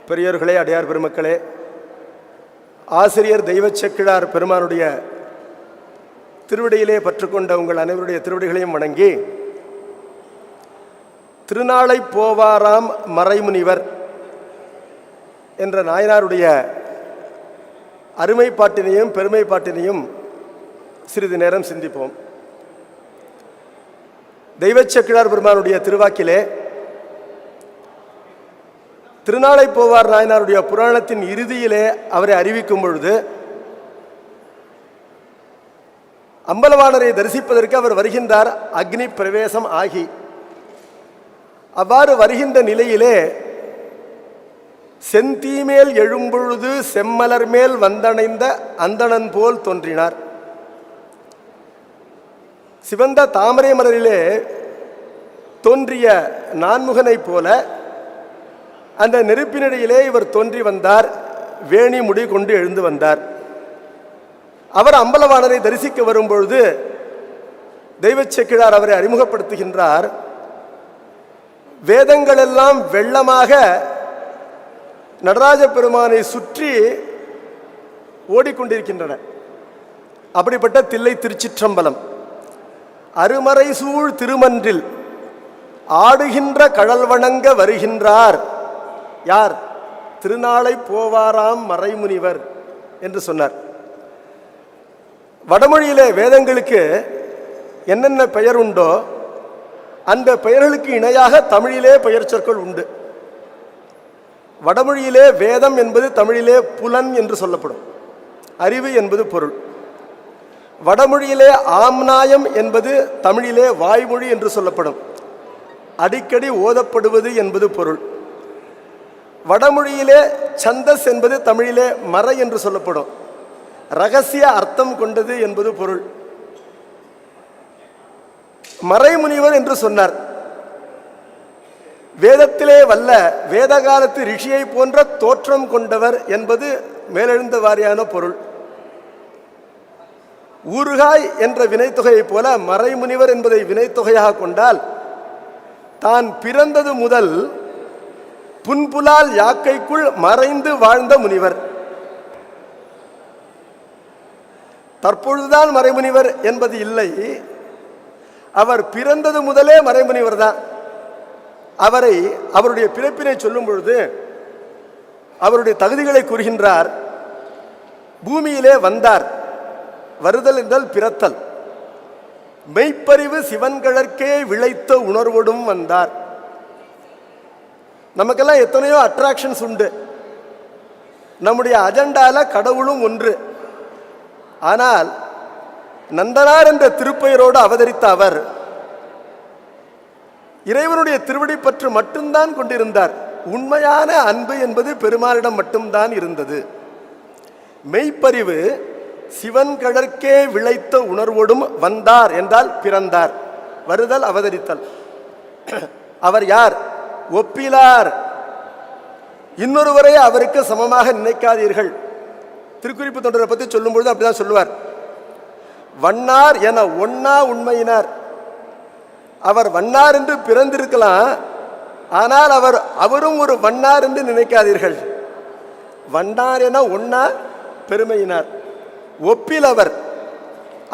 பெரியோர்களே, அடியார் பெருமக்களே, ஆசிரியர் தெய்வச் செக்கிழார் பெருமானுடைய திருவடியிலே பற்றுக்கொண்ட உங்கள் அனைவருடைய திருவடிகளையும் வணங்கி, திருநாளை போவாராம் மறைமுனிவர் என்ற நாயனாருடைய அருமைப்பாட்டினையும் பெருமைப்பாட்டினையும் சிறிது நேரம் சிந்திப்போம். தெய்வச் செக்கிழார் பெருமானுடைய திருவாக்கிலே திருநாளை போவார் நாயனாருடைய புராணத்தின் இறுதியிலே அவரை அறிவிக்கும் பொழுது, அம்பலவாணரை தரிசிப்பதற்கு அவர் வருகின்றார் அக்னி பிரவேசம் ஆகி. அவ்வாறு வருகின்ற நிலையிலே செந்தீமேல் எழும்பொழுது செம்மலர் மேல் வந்தணைந்த அந்தணன் போல் தோன்றினார். சிவந்த தாமரை மலரிலே தோன்றிய நான்முகனைப் போல அந்த நெருப்பினிடையிலே இவர் தோன்றி வந்தார். வேணி முடி கொண்டு எழுந்து வந்தார். அவர் அம்பலவாணரை தரிசிக்க வரும்பொழுது தெய்வச் செக்கிழார் அவரை அறிமுகப்படுத்துகின்றார். வேதங்கள் எல்லாம் வெள்ளமாக நடராஜ பெருமானை சுற்றி ஓடிக்கொண்டிருக்கின்றன. அப்படிப்பட்ட தில்லை திருச்சிற்றம்பலம் அருமறை சூழ் திருமன்றில் ஆடுகின்ற கடல் வணங்க வருகின்றார். யார்? திருநாளை போவாராம் மறைமுனிவர் என்று சொன்னார். வடமொழியிலே வேதங்களுக்கு என்னென்ன பெயர் உண்டோ அந்த பெயர்களுக்கு இணையாக தமிழிலே பெயர் சொற்கள் உண்டு. வடமொழியிலே வேதம் என்பது தமிழிலே புலன் என்று சொல்லப்படும். அறிவு என்பது பொருள். வடமொழியிலே ஆம்நாயம் என்பது தமிழிலே வாய்மொழி என்று சொல்லப்படும். அடிக்கடி ஓதப்படுவது என்பது பொருள். வடமொழியிலே சந்தஸ் என்பது தமிழிலே மறை என்று சொல்லப்படும். ரகசிய அர்த்தம் கொண்டது என்பது பொருள். மறைமுனிவர் என்று சொன்னார். வேதத்திலே வல்ல வேதகாலத்து ரிஷியை போன்ற தோற்றம் கொண்டவர் என்பது மேலெழுந்த வாரியான பொருள். ஊறுகாய் என்ற வினைத்தொகையைப் போல மறைமுனிவர் என்பதை வினைத்தொகையாக கொண்டால், தான் பிறந்தது முதல் புன்புலால் யாக்கைக்குள் மறைந்து வாழ்ந்த முனிவர். தற்பொழுதுதான் மறைமுனிவர் என்பது இல்லை. அவர் பிறந்தது முதலே மறைமுனிவர் தான். அவருடைய பிறப்பினை சொல்லும் பொழுது அவருடைய தகுதிகளை கூறுகின்றார். பூமியிலே வந்தார். வருதல் என்றால் பிறத்தல். மெய்ப்பறிவு சிவன்கழற்கே விளைத்த உணர்வோடும் வந்தார். நமக்கெல்லாம் எத்தனையோ அட்ராக்ஷன்ஸ் உண்டு. நம்முடைய அஜெண்டால கடவுளும் ஒன்று. ஆனால் நந்தனார் என்ற திருப்பெயரோடு அவதரித்த அவர் இறைவனுடைய திருவடி பற்று மட்டும்தான் கொண்டிருந்தார். உண்மையான அன்பு என்பது பெருமாளிடம் மட்டும்தான் இருந்தது. மெய்ப்பறிவு சிவன் கழற்கே விளைத்த உணர்வோடும் வந்தார் என்றால் பிறந்தார். வருதல், அவதரித்தல். அவர் யார்? ஒப்பிலார். இன்னொருவரை அவருக்கு சமமாக நினைக்காதீர்கள். திருக்குறிப்பு தொண்டரை பற்றி சொல்லும்பொழுது அப்படிதான் சொல்லுவார். வண்ணார் என ஒன்னா உண்மையினார். அவர் வண்ணார் என்று பிறந்திருக்கலாம், ஆனால் அவரும் ஒரு வண்ணார் என்று நினைக்காதீர்கள். வண்ணார் என ஒன்னா பெருமையினார். ஒப்பில்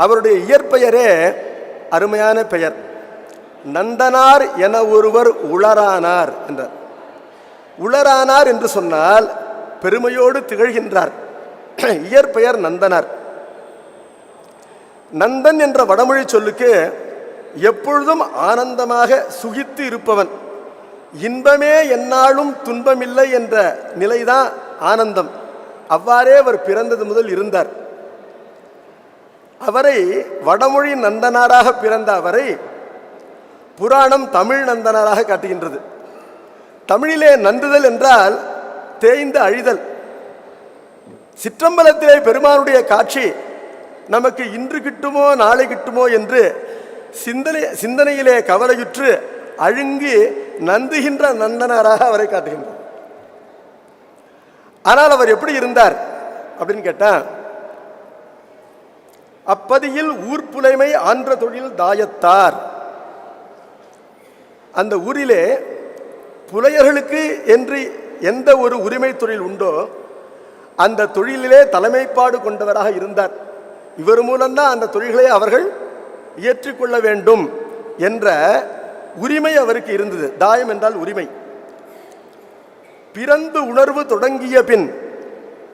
அவருடைய இயற்பெயரே அருமையான பெயர். நந்தனார் என ஒருவர் உளரானார் என்றார். உளரானார் என்று சொன்னால் பெருமையோடு திகழ்கின்றார். இயற்பெயர் நந்தனார். நந்தன் என்ற வடமொழி சொல்லுக்கு எப்பொழுதும் ஆனந்தமாக சுகித்து இருப்பவன். இன்பமே எந்நாளும் துன்பமில்லை என்ற நிலைதான் ஆனந்தம். அவ்வாறே அவர் பிறந்தது முதல் இருந்தார். அவரை வடமொழி நந்தனாராக பிறந்த அவரை புராணம் தமிழ் நந்தனாராக காட்டுகின்றது. தமிழிலே நந்துதல் என்றால் தேய்ந்து அழிதல். சிற்றம்பலத்திலே பெருமானுடைய காட்சி நமக்கு இன்று கிட்டுமோ நாளை கிட்டுமோ என்று சிந்தனையிலே கவலையுற்று அழுங்கி நந்துகின்ற நந்தனாராக அவரை காட்டுகின்றார். ஆனால் அவர் எப்படி இருந்தார் அப்படின்னு கேட்டா, அப்பதியில் ஊர்ப்புலைமை ஆன்ற தொழில் தாயத்தார். அந்த ஊரிலே புலையர்களுக்கு என்று எந்த ஒரு உரிமை தொழில் உண்டோ அந்த தொழிலிலே தலைமைப்பாடு கொண்டவராக இருந்தார். இவர் மூலம்தான் அந்த தொழில்களை அவர்கள் ஏற்றுக்கொள்ள வேண்டும் என்ற உரிமை அவருக்கு இருந்தது. தாயம் என்றால் உரிமை. பிறந்து உணர்வு தொடங்கிய பின்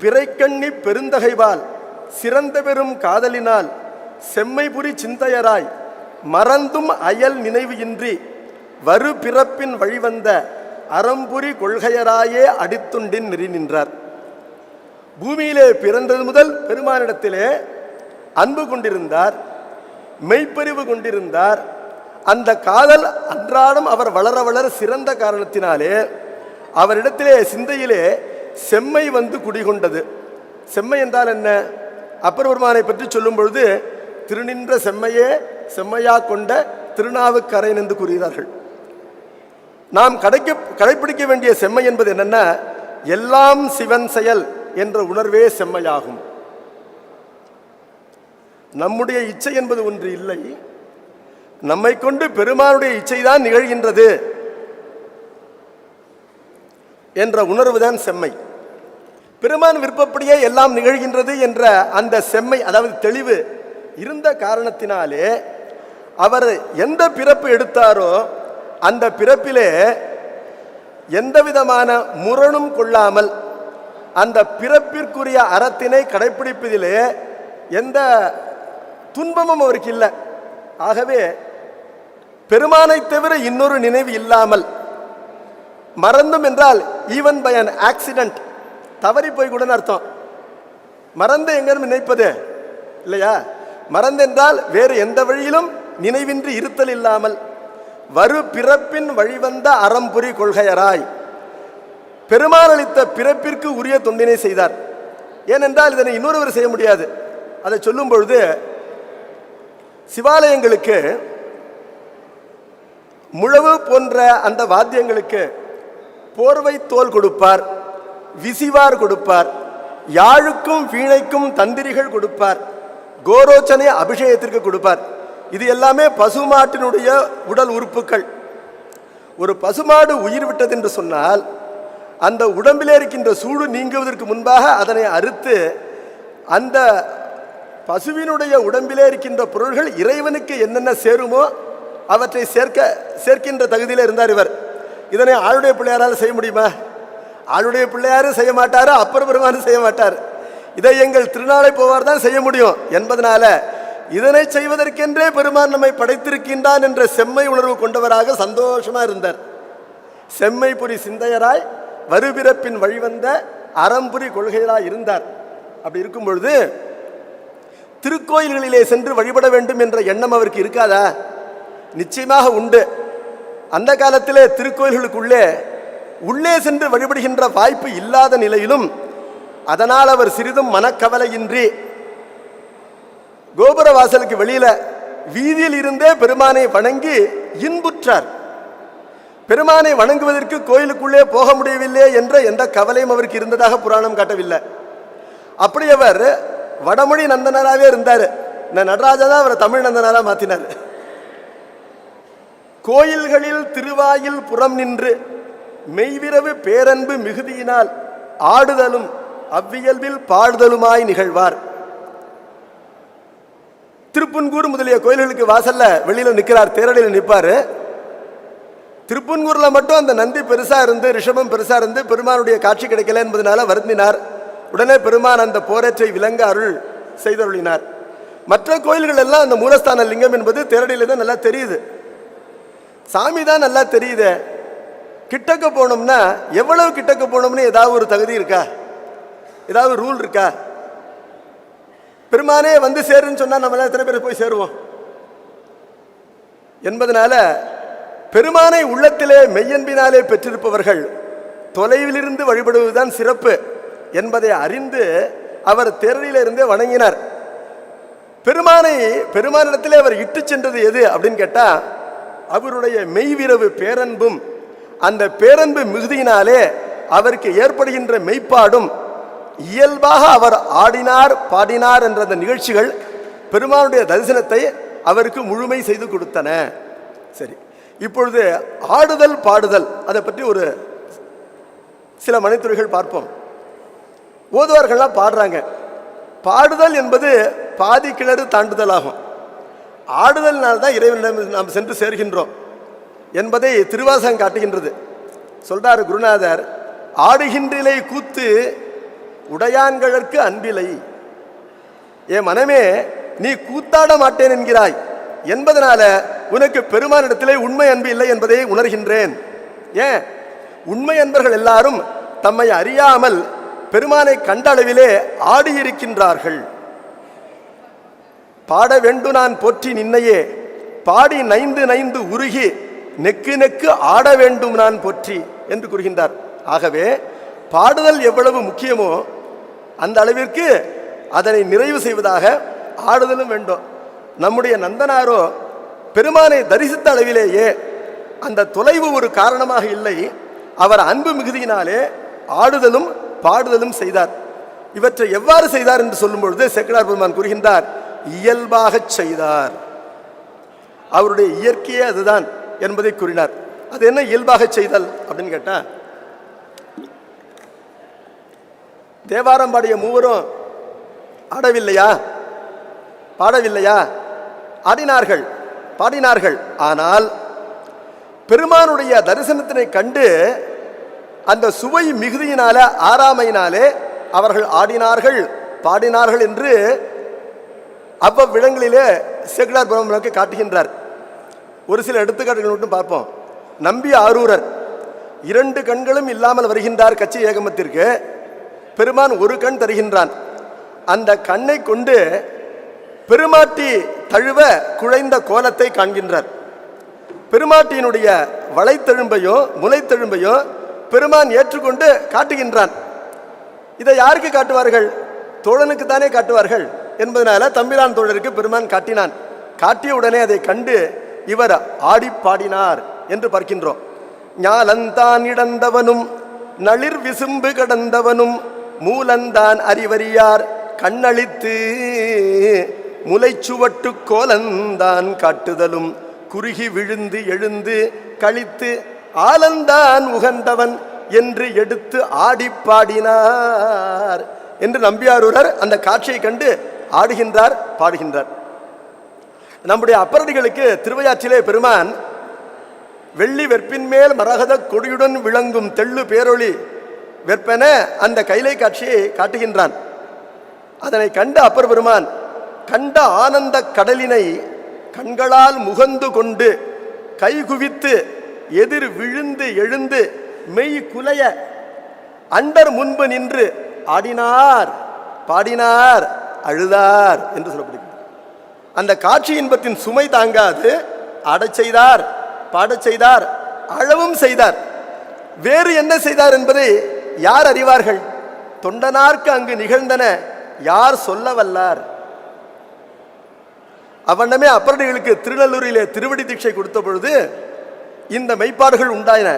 பிறைக்கண்ணி பெருந்தகைவால் சிறந்த பெரும் காதலினால் செம்மைபுரி சிந்தையராய் மறந்தும் அயல் நினைவு இன்றி வரு பிறப்பின் வழிவந்த அறம்புரி கொள்கையராயே அடித்துண்டின் நெறி நின்றார். பூமியிலே பிறந்தது முதல் பெருமானிடத்திலே அன்பு கொண்டிருந்தார், மெய்ப்பறிவு கொண்டிருந்தார். அந்த காதல் அன்றாடம் அவர் வளர வளர சிறந்த காரணத்தினாலே அவரிடத்திலே சிந்தையிலே செம்மை வந்து குடிகொண்டது. செம்மை என்றால் என்ன? அப்பர் பெருமானை பற்றி சொல்லும் பொழுது திருநின்ற செம்மையே செம்மையா கொண்ட திருநாவுக்கரையன் என்று கூறுகிறார்கள். நாம் கடைப்பிடிக்க வேண்டிய செம்மை என்பது என்னென்ன? எல்லாம் சிவன் செயல் என்ற உணர்வே செம்மையாகும். நம்முடைய இச்சை என்பது ஒன்று இல்லை, நம்மை கொண்டு பெருமானுடைய இச்சைதான் நிகழ்கின்றது என்ற உணர்வுதான் செம்மை. பெருமான் விருப்பப்படியே எல்லாம் நிகழ்கின்றது என்ற அந்த செம்மை, அதாவது தெளிவு இருந்த காரணத்தினாலே அவர் எந்த பிறப்பு எடுத்தாரோ அந்த பிறப்பிலே எந்த விதமான முரணும் கொள்ளாமல் அந்த பிறப்பிற்குரிய அறத்தினை கடைப்பிடிப்பதிலே எந்த துன்பமும் அவருக்கு இல்லை. ஆகவே பெருமானை தவிர இன்னொரு நினைவு இல்லாமல், மறந்தும் என்றால் ஈவன் பை அன் ஆக்சிடென்ட், தவறி போய் கூட அர்த்தம். மறந்து எங்கேயும் நினைப்பது இல்லையா? மறந்து என்றால் வேறு எந்த வழியிலும் நினைவின்றி இருத்தல் இல்லாமல் வரு பிறப்பின் வழிவந்த அறம்புரி கொள்கையராய் பெருமான் அளித்த பிறப்பிற்கு உரிய தொண்டினை செய்தார். ஏனென்றால் இதனை இன்னொருவர் செய்ய முடியாது. அதை சொல்லும் பொழுது சிவாலயங்களுக்கு முழவு போன்ற அந்த வாத்தியங்களுக்கு போர்வை தோல் கொடுப்பார், விசிவார் கொடுப்பார், யாழுக்கும் வீணைக்கும் தந்திரிகள் கொடுப்பார், கோரோச்சனை அபிஷேகத்திற்கு கொடுப்பார். இது எல்லாமே பசுமாட்டினுடைய உடல் உறுப்புகள். ஒரு பசுமாடு உயிர் விட்டது என்று சொன்னால் அந்த உடம்பிலே இருக்கின்ற சூடு நீங்குவதற்கு முன்பாக அதனை அறுத்து அந்த பசுவினுடைய உடம்பிலே இருக்கின்ற பொருள்கள் இறைவனுக்கு என்னென்ன சேருமோ அவற்றை சேர்க்கின்ற தகுதியில் இருந்தார் இவர். இதனை ஆளுடைய பிள்ளையாரால் செய்ய முடியுமா? ஆளுடைய பிள்ளையாரும் செய்ய மாட்டார், அப்பர் பெருமானும் செய்ய மாட்டார். இதை எங்கள் திருநாளை போவார் தான் செய்ய முடியும் என்பதனால இதனை செய்வதற்கென்றே பெருமான் நம்மை படைத்திருக்கின்றான் என்ற செம்மை உணர்வு கொண்டவராக சந்தோஷமா இருந்தார். செம்மை புரி சிந்தையராய் வருபிறப்பின் வழிவந்த அறம்புரி கொள்கைகளாய் இருந்தார். அப்படி இருக்கும் பொழுது திருக்கோயில்களிலே சென்று வழிபட வேண்டும் என்ற எண்ணம் அவருக்கு இருக்காதா? நிச்சயமாக உண்டு. அந்த காலத்திலே திருக்கோயில்களுக்குள்ளே உள்ளே சென்று வழிபடுகின்ற வாய்ப்பு இல்லாத நிலையிலும் அதனால் அவர் சிறிதும் மனக்கவலையின்றி கோபுர வாசலுக்கு வெளியில வீதியில் இருந்தே பெருமானை வணங்கி இன்புற்றார். பெருமானை வணங்குவதற்கு கோயிலுக்குள்ளே போக முடியவில்லை என்ற எந்த கவலையும் அவருக்கு இருந்ததாக புராணம் காட்டவில்லை. அப்படி அவர் வடமொழி நந்தனராகவே இருந்தார். இந்த நடராஜா தான் அவரை தமிழ் நந்தனராக மாற்றினார். கோயில்களில் திருவாயில் புறம் நின்று மெய்விரவு பேரன்பு மிகுதியினால் ஆடுதலும் அவ்வியல்பில் பாடுதலுமாய் நிகழ்வார். திருப்புன்கூர் முதலிய கோயில்களுக்கு வாசல்ல வெளியில நிற்கிறார், தேரடியில் நிற்பாரு. திருப்புன்கூர்ல மட்டும் அந்த நந்தி பெருசா இருந்து ரிஷபம் பெருசா இருந்து பெருமானுடைய காட்சி கிடைக்கல என்பதனால வருந்தினார். உடனே பெருமான் அந்த போரேற்றை விளங்க அருள் செய்தருளினார். மற்ற கோயில்கள் எல்லாம் அந்த மூலஸ்தான லிங்கம் என்பது தேரடியில தான் நல்லா தெரியுது, சாமி தான் நல்லா தெரியுது. கிட்டக்க போனோம்னா எவ்வளவு கிட்டக்க போனோம்னு ஏதாவது ஒரு தகுதி இருக்கா? ஏதாவது ரூல் இருக்கா? பெருமானே வந்து சேருன்னு சொன்னா நம்மளால எத்தனை பேர் போய் சேருவோம் என்பதனால பெருமானை உள்ளத்திலே மெய்யன்பினாலே பெற்றிருப்பவர்கள் தொலைவிலிருந்து வழிபடுவதுதான் சிறப்பு என்பதை அறிந்து அவர் தேரடியிலிருந்தே வணங்கினார். பெருமானிடத்திலே அவர் இட்டு சென்றது எது அப்படின்னு கேட்டா அவருடைய மெய்விரவு பேரன்பும் அந்த பேரன்பு மிகுதியினாலே அவருக்கு ஏற்படுகின்ற மெய்ப்பாடும் இயல்பாக அவர் ஆடினார் பாடினார் என்ற அந்த நிகழ்ச்சிகள் பெருமானுடைய தரிசனத்தை அவருக்கு முழுமை செய்து கொடுத்தன. சரி, இப்பொழுது ஆடுதல் பாடுதல் அதை பற்றி ஒரு சில மணித்துறைகள் பார்ப்போம். ஓதுவார்கள்லாம் பாடுறாங்க. பாடுதல் என்பது பாதி கிணறு தாண்டுதல் ஆகும். ஆடுதல்னால்தான் இறைவனிடம் நாம் சென்று சேர்கின்றோம் என்பதை திருவாசகம் காட்டுகின்றது. சொல்றாரு குருநாதர், ஆடுகின்றிலை கூத்து உடையான்களுக்கு அன்பிலை. என் மனமே, நீ கூத்தாட மாட்டேன் என்கிறாய் என்பதனால உனக்கு பெருமானிடத்திலே உண்மை அன்பு இல்லை என்பதை உணர்கின்றேன். ஏன்? உண்மை அன்பர்கள் எல்லாரும் தம்மை அறியாமல் பெருமானை கண்ட அளவிலே ஆடியிருக்கின்றார்கள். பாட வேண்டு நான் போற்றி நின்னையே, பாடி நைந்து நைந்து உருகி நெக்கு நெக்கு ஆட வேண்டும் நான் போற்றி என்று கூறுகின்றார். ஆகவே பாடுதல் எவ்வளவு முக்கியமோ அந்த அளவிற்கு அதனை நிறைவு செய்வதாக ஆடுதலும் வேண்டும். நம்முடைய நந்தனாரோ பெருமானை தரிசித்த அளவிலேயே அந்த தொலைவு ஒரு காரணமாக இல்லை, அவர் அன்பு மிகுதியினாலே ஆடுதலும் பாடுதலும் செய்தார். இவற்றை எவ்வாறு செய்தார் என்று சொல்லும் பொழுது சேக்கிழார் பெருமான் கூறுகின்றார், இயல்பாக செய்தார். அவருடைய இயற்கையே அதுதான் என்பதை கூறினார். அது என்ன இயல்பாக செய்தல் அப்படின்னு கேட்டா, தேவாரம் பாடிய மூவரும் ஆடவில்லையா? பாடவில்லையா? ஆடினார்கள், பாடினார்கள். ஆனால் பெருமானுடைய தரிசனத்தினை கண்டு அந்த சுவை மிகுதியினால ஆறாமையினாலே அவர்கள் ஆடினார்கள், பாடினார்கள் என்று அவ்வவிடங்களிலே சேக்கிழார் பெருமானுக்கு காட்டுகின்றார். ஒரு சில எடுத்துக்காட்டுகள் மட்டும் பார்ப்போம். நம்பி ஆரூரர் 2 கண்களும் இல்லாமல் வருகின்றார் கச்சி ஏகமத்திற்கு. பெருமான் ஒரு கண் தருகின்றான். அந்த கண்ணை கொண்டு பெருமாட்டி தழுவ குழைந்த கோலத்தை காண்கின்றார். பெருமாட்டியினுடைய வளைத்தெழும்பையோ முளைத்தெழும்பையோ பெருமான் ஏற்றுக்கொண்டு காட்டுகின்றான். இதை யாருக்கு காட்டுவார்கள்? தோழனுக்கு தானே காட்டுவார்கள் என்பதனால தம்பிரான் தோழருக்கு பெருமான் காட்டினான். காட்டிய உடனே அதை கண்டு இவர் ஆடி பாடினார் என்று பார்க்கின்றோம். ஞாலந்தான் இடந்தவனும் நளிர் விசும்பு கடந்தவனும் மூலந்தான் அறிவறியார் கண்ணளித்து முளைச்சுவட்டு கோலந்தான் காட்டுதலும் குறுகி விழுந்து எழுந்து கழித்து ஆலந்தான் உகந்தவன் என்று எடுத்து ஆடி பாடினார் என்று நம்பியாரூரர் அந்த காட்சியை கண்டு ஆடுகின்றார், பாடுகின்றார். நம்முடைய அப்பரடிகளுக்கு திருவையாற்றிலே பெருமான் வெள்ளி வெற்பின் மேல் மரகத கொடியுடன் விளங்கும் தெள்ளு பேரொளி வெற்பென அந்த கைலை காட்சியை காட்டுகின்றான். அதனை கண்ட அப்பர் பெருமான் கண்ட ஆனந்த கடலினை கண்களால் முகந்து கொண்டு கைகுவித்து எதிர் விழுந்து எழுந்து மெய் குலைய அண்டர் முன்பு நின்று ஆடினார், பாடினார், அழுதார் என்று சொல்லப்படுகிறது. அந்த காட்சி இன்பத்தின் சுமை தாங்காது ஆடச் செய்தார், பாடச் செய்தார், அழவும் செய்தார். வேறு என்ன செய்தார் என்பதை யார் அறிவார்கள்? தொண்டனார்க்கு அங்கு நிகழ்ந்தன யார் சொல்ல வல்லார்? அவ்வண்ணமே அப்பரடிகளுக்கு திருநல்லூரிலே திருவடி தீட்சை கொடுத்த பொழுது இந்த மெய்ப்பாடுகள் உண்டாயின.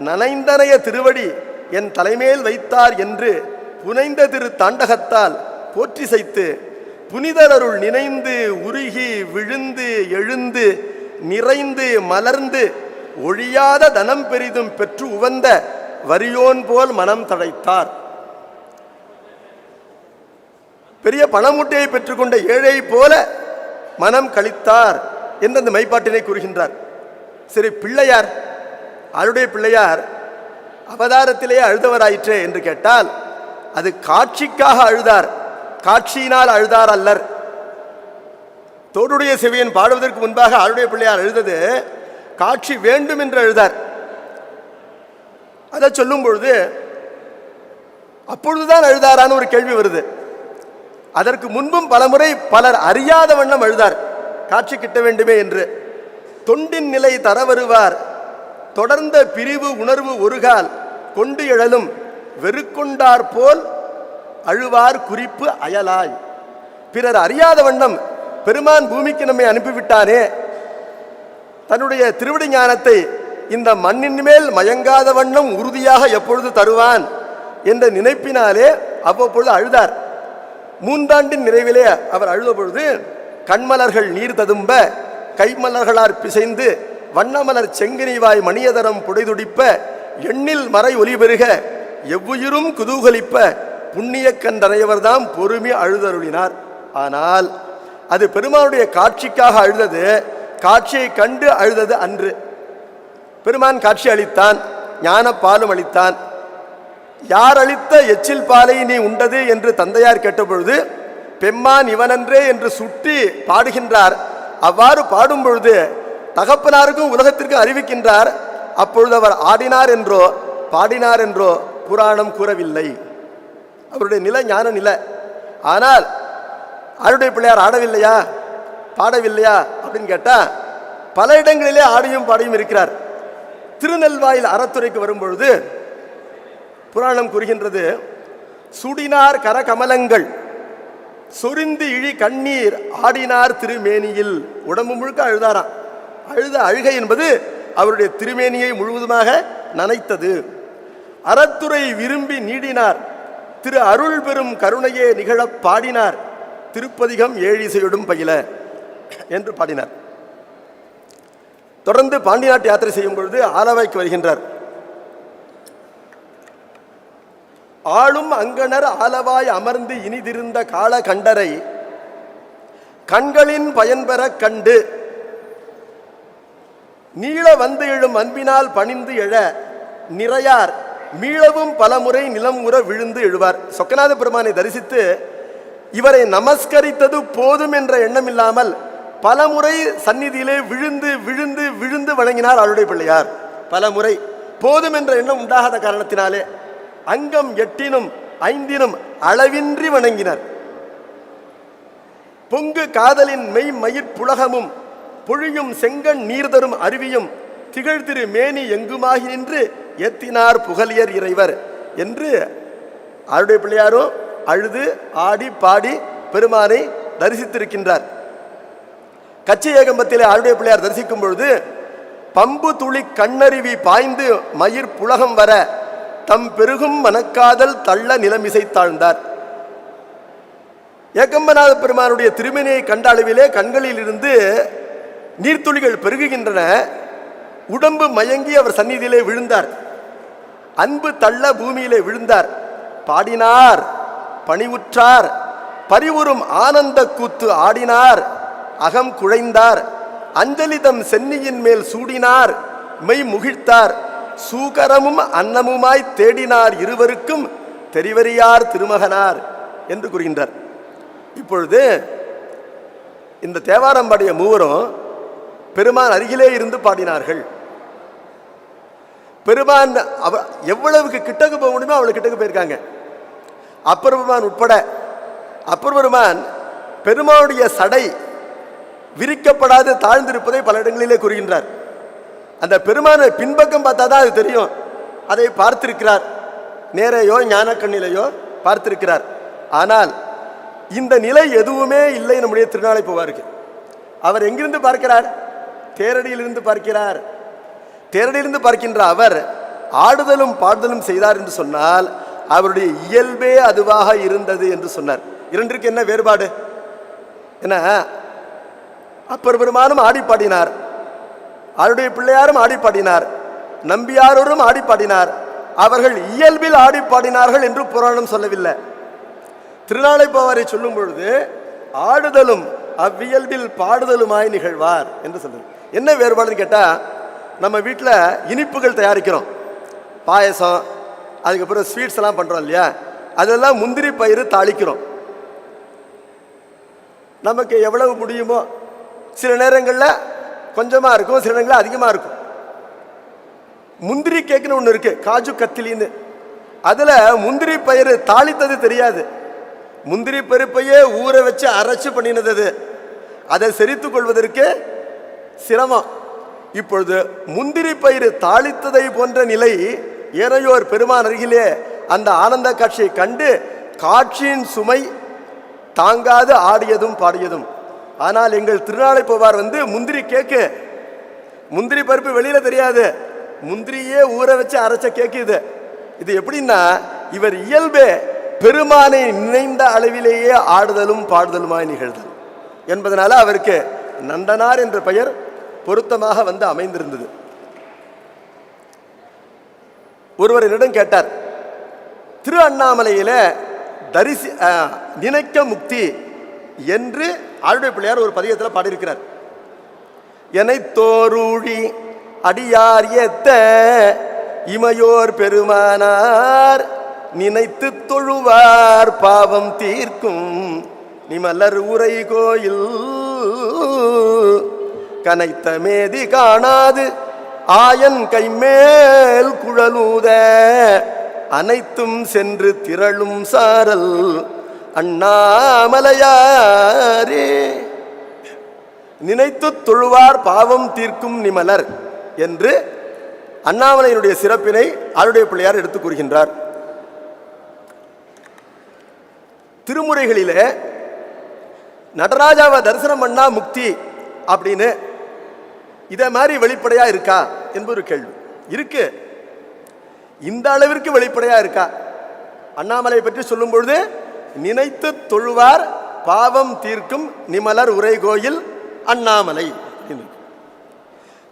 நனைந்தனைய திருவடி என் தலைமேல் வைத்தார் என்று புனைந்த திரு தாண்டகத்தால் போற்றி செய்து புனிதரருள் நினைந்து உருகி விழுந்து எழுந்து நிறைந்து மலர்ந்து ஒழியாத தனம் பெரிதும் பெற்று உவந்த வரியோன் போல் மனம் தழைத்தார். பெரிய பணமூட்டையை பெற்றுக்கொண்ட ஏழை போல மனம் கழித்தார் என்று அந்த மெய்ப்பாட்டினை கூறுகின்றார். சரி, பிள்ளையார், அவருடைய பிள்ளையார் அவதாரத்திலே அழுதவராயிற்றே என்று கேட்டால் அது காட்சிக்காக அழுதார், காட்சியினால் அழுதார் அல்லர். தோடுடைய செவியன் பாடுவதற்கு முன்பாக அவருடைய பிள்ளையார் அழுதது காட்சி வேண்டும் என்று அழுதார். அதை சொல்லும் பொழுது அப்பொழுதுதான் அழுதாரான்னு ஒரு கேள்வி வருது. அதற்கு முன்பும் பலமுறை பலர் அறியாத வண்ணம் அழுதார், காட்சி கிட்ட வேண்டுமே என்று. தொண்டின் நிலை தர வருவார் தொடர்ந்த பிரிவு உணர்வு ஒருகால் கொண்டு எழலும் வெறுக்கொண்டார் போல் அழுவார் குறிப்பு அயலாய். பிறர் அறியாத வண்ணம் பெருமான் பூமிக்கு நம்மை அனுப்பிவிட்டானே, தன்னுடைய திருவிடை ஞானத்தை இந்த மண்ணின் மேல் மயங்காத வண்ணம் உறுதியாக எப்பொழுது தருவான் என்ற நினைப்பினாலே அவ்வப்பொழுது அழுதார். 3 ஆண்டின் நிறைவிலே அவர் அழுத பொழுது கண்மலர்கள் நீர் ததும்ப கைமலர்களார் பிசைந்து வண்ணமலர் செங்கினிவாய் மணியதரம் புடைதுடிப்ப எண்ணில் மறை ஒலி பெருக எவ்வுயிரும் குதூகலிப்ப புண்ணிய கண்டறையவர்தாம் பொறுமை அழுதருளினார். ஆனால் அது பெருமானுடைய காட்சிக்காக அழுதது, காட்சியை கண்டு அழுதது அன்று. பெருமான் காட்சி அளித்தான், ஞான பாலும் அளித்தான். யார் அளித்த எச்சில் பாலை நீ உண்டது என்று தந்தையார் கேட்டபொழுது பெம்மான் இவனன்றே என்று சுட்டி பாடுகின்றார். அவ்வாறு பாடும் பொழுது தகப்பனாருக்கும் உலகத்திற்கு அறிவிக்கின்றார். அப்பொழுது அவர் ஆடினார் என்றோ பாடினார் என்றோ புராணம் கூறவில்லை. அவருடைய நிலை ஞான நிலை. ஆனால் அருடைய பிள்ளையார் ஆடவில்லையா, பாடவில்லையா அப்படின்னு கேட்டா பல இடங்களிலே ஆடியும் பாடியும் இருக்கிறார். திருநெல்வாயில் அறத்துறைக்கு வரும்பொழுது புராணம் கூறுகின்றது, சுடினார் கரகமலங்கள் சொரிந்து இழி கண்ணீர் ஆடினார் திருமேனியில். உடம்பு முழுக்க அழுதாராம். அழுத அழுகை என்பது அவருடைய திருமேனியை முழுவதுமாக நனைத்தது. அறத்துறை விரும்பி நீடினார், திரு அருள் பெரும் கருணையே நிகழ பாடினார், திருப்பதிகம் ஏழிசையோடும் பயில என்று பாடினார். தொடர்ந்து பாண்டி நாட்டு யாத்திரை செய்யும் பொழுது ஆலவாய்க்கு வருகின்றார். ஆளும் அங்கணர் ஆலவாய் அமர்ந்து இனிதிருந்த கால கண்டரை கண்களின் பயன்பெற கண்டு நீள வந்து எழும் அன்பினால் பணிந்து எழ நிறையார் மீளவும் பலமுறை நிலம் உற விழுந்து எழுவார். சொக்கநாத பெருமானை தரிசித்து இவரை நமஸ்கரித்தது போதும் என்ற எண்ணம் இல்லாமல் பலமுறை சந்நிதியிலே விழுந்து விழுந்து விழுந்து வணங்கினார் அருடைய பிள்ளையார். பலமுறை போதும் என்ற எண்ணம் உண்டாகாத காரணத்தினாலே அங்கம் 8னும் 5னும் அளவின்றி வணங்கினார். பொங்கு காதலின் மெய் மயிர் புலகமும் பொழியும் செங்கண் நீர் தரும் அருவியும் திகழ்திரு மேனி எங்குமாகி நின்று ஏத்தினார் புகழியர் இறைவர் என்று அருடைய பிள்ளையாரும் அழுது ஆடி பாடி பெருமானை தரிசித்திருக்கின்றார். கச்சி ஏகம்பத்திலே அருடைய பிள்ளையார் தரிசிக்கும் பொழுது பம்பு துளி கண்ணருவி பாய்ந்து மயிர் புலகம் வர தம் பெருகும் மனக்காதல் தள்ள நிலமிசை தாழ்ந்தார். ஏகம்பநாத பெருமானுடைய திருமேனியை கண்ட அளவிலே கண்களில் இருந்து நீர்த்துளிகள் பெருகுகின்றன. உடம்பு மயங்கி அவர் சந்நிதியிலே விழுந்தார். அன்பு தள்ள பூமியிலே விழுந்தார். பாடினார், பணிவுற்றார், பரிவுறும் ஆனந்த கூத்து ஆடினார், அகம் குழைந்தார், அஞ்சலிதம் சென்னியின் மேல் சூடினார், மெய் முகிழ்த்தார், சூகரமும் அன்னமுமாய் தேடினார், இருவருக்கும் தெரிவறியார் திருமகனார் என்று கூறுகின்றார். இப்பொழுது இந்த தேவாரம் பாடிய மூவரும் பெருமான் அருகிலே இருந்து பாடினார்கள். பெருமான் எவ்வளவுக்கு கிட்டக்கு போக முடியுமோ அவ்வளவு கிட்டக்கு போயிருக்காங்க. அப்பர் பெருமான் உட்பட. அப்பர் பெருமான் பெருமானுடைய சடை விரிக்கப்படாது தாழ்ந்திருப்பதை பல இடங்களிலே கூறுகின்றார். அந்த பெருமானை பின்பக்கம் பார்த்தா தான் அது தெரியும். அதை பார்த்திருக்கிறார், நேரையோ ஞான கண்ணிலையோ பார்த்திருக்கிறார். ஆனால் இந்த நிலை எதுவுமே இல்லை நம்முடைய திருநாளை போவாருக்கு. அவர் எங்கிருந்து பார்க்கிறார்? தேரடியிலிருந்து பார்க்கிறார். தேரடியிலிருந்து பார்க்கின்ற அவர் ஆடுதலும் பாடுதலும் செய்தார் என்று சொன்னால் அவருடைய இயல்பே அதுவாக இருந்தது என்று சொன்னார். இரண்டிற்கு என்ன வேறுபாடு? என்ன, அப்பர் பெருமானும் ஆடி பாடினார், அவருடைய பிள்ளையாரும் ஆடி பாடினார், நம்பியாரோரும் ஆடி பாடினார். அவர்கள் இயல்பில் ஆடி பாடினார்கள் என்று புராணம் சொல்லவில்லை. திருநாளை போவாரை சொல்லும் பொழுது ஆடுதலும் அவ்வியல்பில் பாடுதலுமாய் நிகழ்வார் என்று சொல்லுது. என்ன வேறுபாடுன்னு கேட்டால், நம்ம வீட்டில் இனிப்புகள் தயாரிக்கிறோம், பாயசம், அதுக்கப்புறம் ஸ்வீட்ஸ் எல்லாம் பண்ணுறோம் இல்லையா, அதெல்லாம் முந்திரி பயிறு தாளிக்கிறோம். நமக்கு எவ்வளவு முடியுமோ, சில நேரங்களில் கொஞ்சமாக இருக்கும், சில நேரங்களில் அதிகமாக இருக்கும். முந்திரி கேக்குன்னு ஒன்று இருக்கு, காஜு கத்திலின்னு. அதில் முந்திரி பயிறு தாளித்தது தெரியாது, முந்திரி பருப்பையே ஊற வச்சு அரைச்சு பண்ணினது. அதை செரித்து கொள்வதற்கு சிரமம். இப்பொழுது முந்திரி பயிறு தாளித்ததை போன்ற நிலை ஏனையோர் பெருமான் அருகிலே அந்த ஆனந்த காட்சியை கண்டு காட்சியின் சுமை தாங்காது ஆடியதும் பாடியதும். ஆனால் எங்கள் திருநாளை போவார் முந்திரி கேக்கு, முந்திரி பருப்பு வெளியில தெரியாது, முந்திரியே ஊற வச்சு அரைச்ச கேக்கு இது. இது எப்படின்னா, இவர் இயல்பே பெருமானை நினைந்த அளவிலேயே ஆடுதலும் பாடுதலுமாய் நிகழ்தல் என்பதனால அவருக்கு நந்தனார் என்ற பெயர் பொருத்தமாக அமைந்திருந்தது. ஒருவர் என்னிடம் கேட்டார், திரு அண்ணாமலையில நினைக்க முக்தி என்று ஆளுடைய பிள்ளையார் ஒரு பதிகத்தில் பாடியிருக்கிறார். எனைத்தோரூழி அடியார் ஏத்த இமையோர் பெருமானார் நினைத்து தொழுவார் பாவம் தீர்க்கும் நிமலர் உரை கோயில் கனைத்த மேதி காணாது ஆயன் கைமேல் குழலூத அனைத்தும் சென்று திரளும் சாரல் அண்ணாமலையாரே. நினைத்து தொழுவார் பாவம் தீர்க்கும் நிமலர் என்று அண்ணாமலையினுடைய சிறப்பினை ஆளுடைய பிள்ளையார் எடுத்துக் கூறுகின்றார். திருமுறைகளிலே நடராஜாவை தரிசனம் பண்ணா முக்தி அப்படின்னு இதை மாதிரி வெளிப்படையா இருக்கா என்பது ஒரு கேள்வி இருக்கு. இந்த அளவிற்கு வெளிப்படையா இருக்கா? அண்ணாமலை பற்றி சொல்லும் பொழுது நினைத்து தொழுவார் பாவம் தீர்க்கும் நிமலர் உரை கோயில் அண்ணாமலை,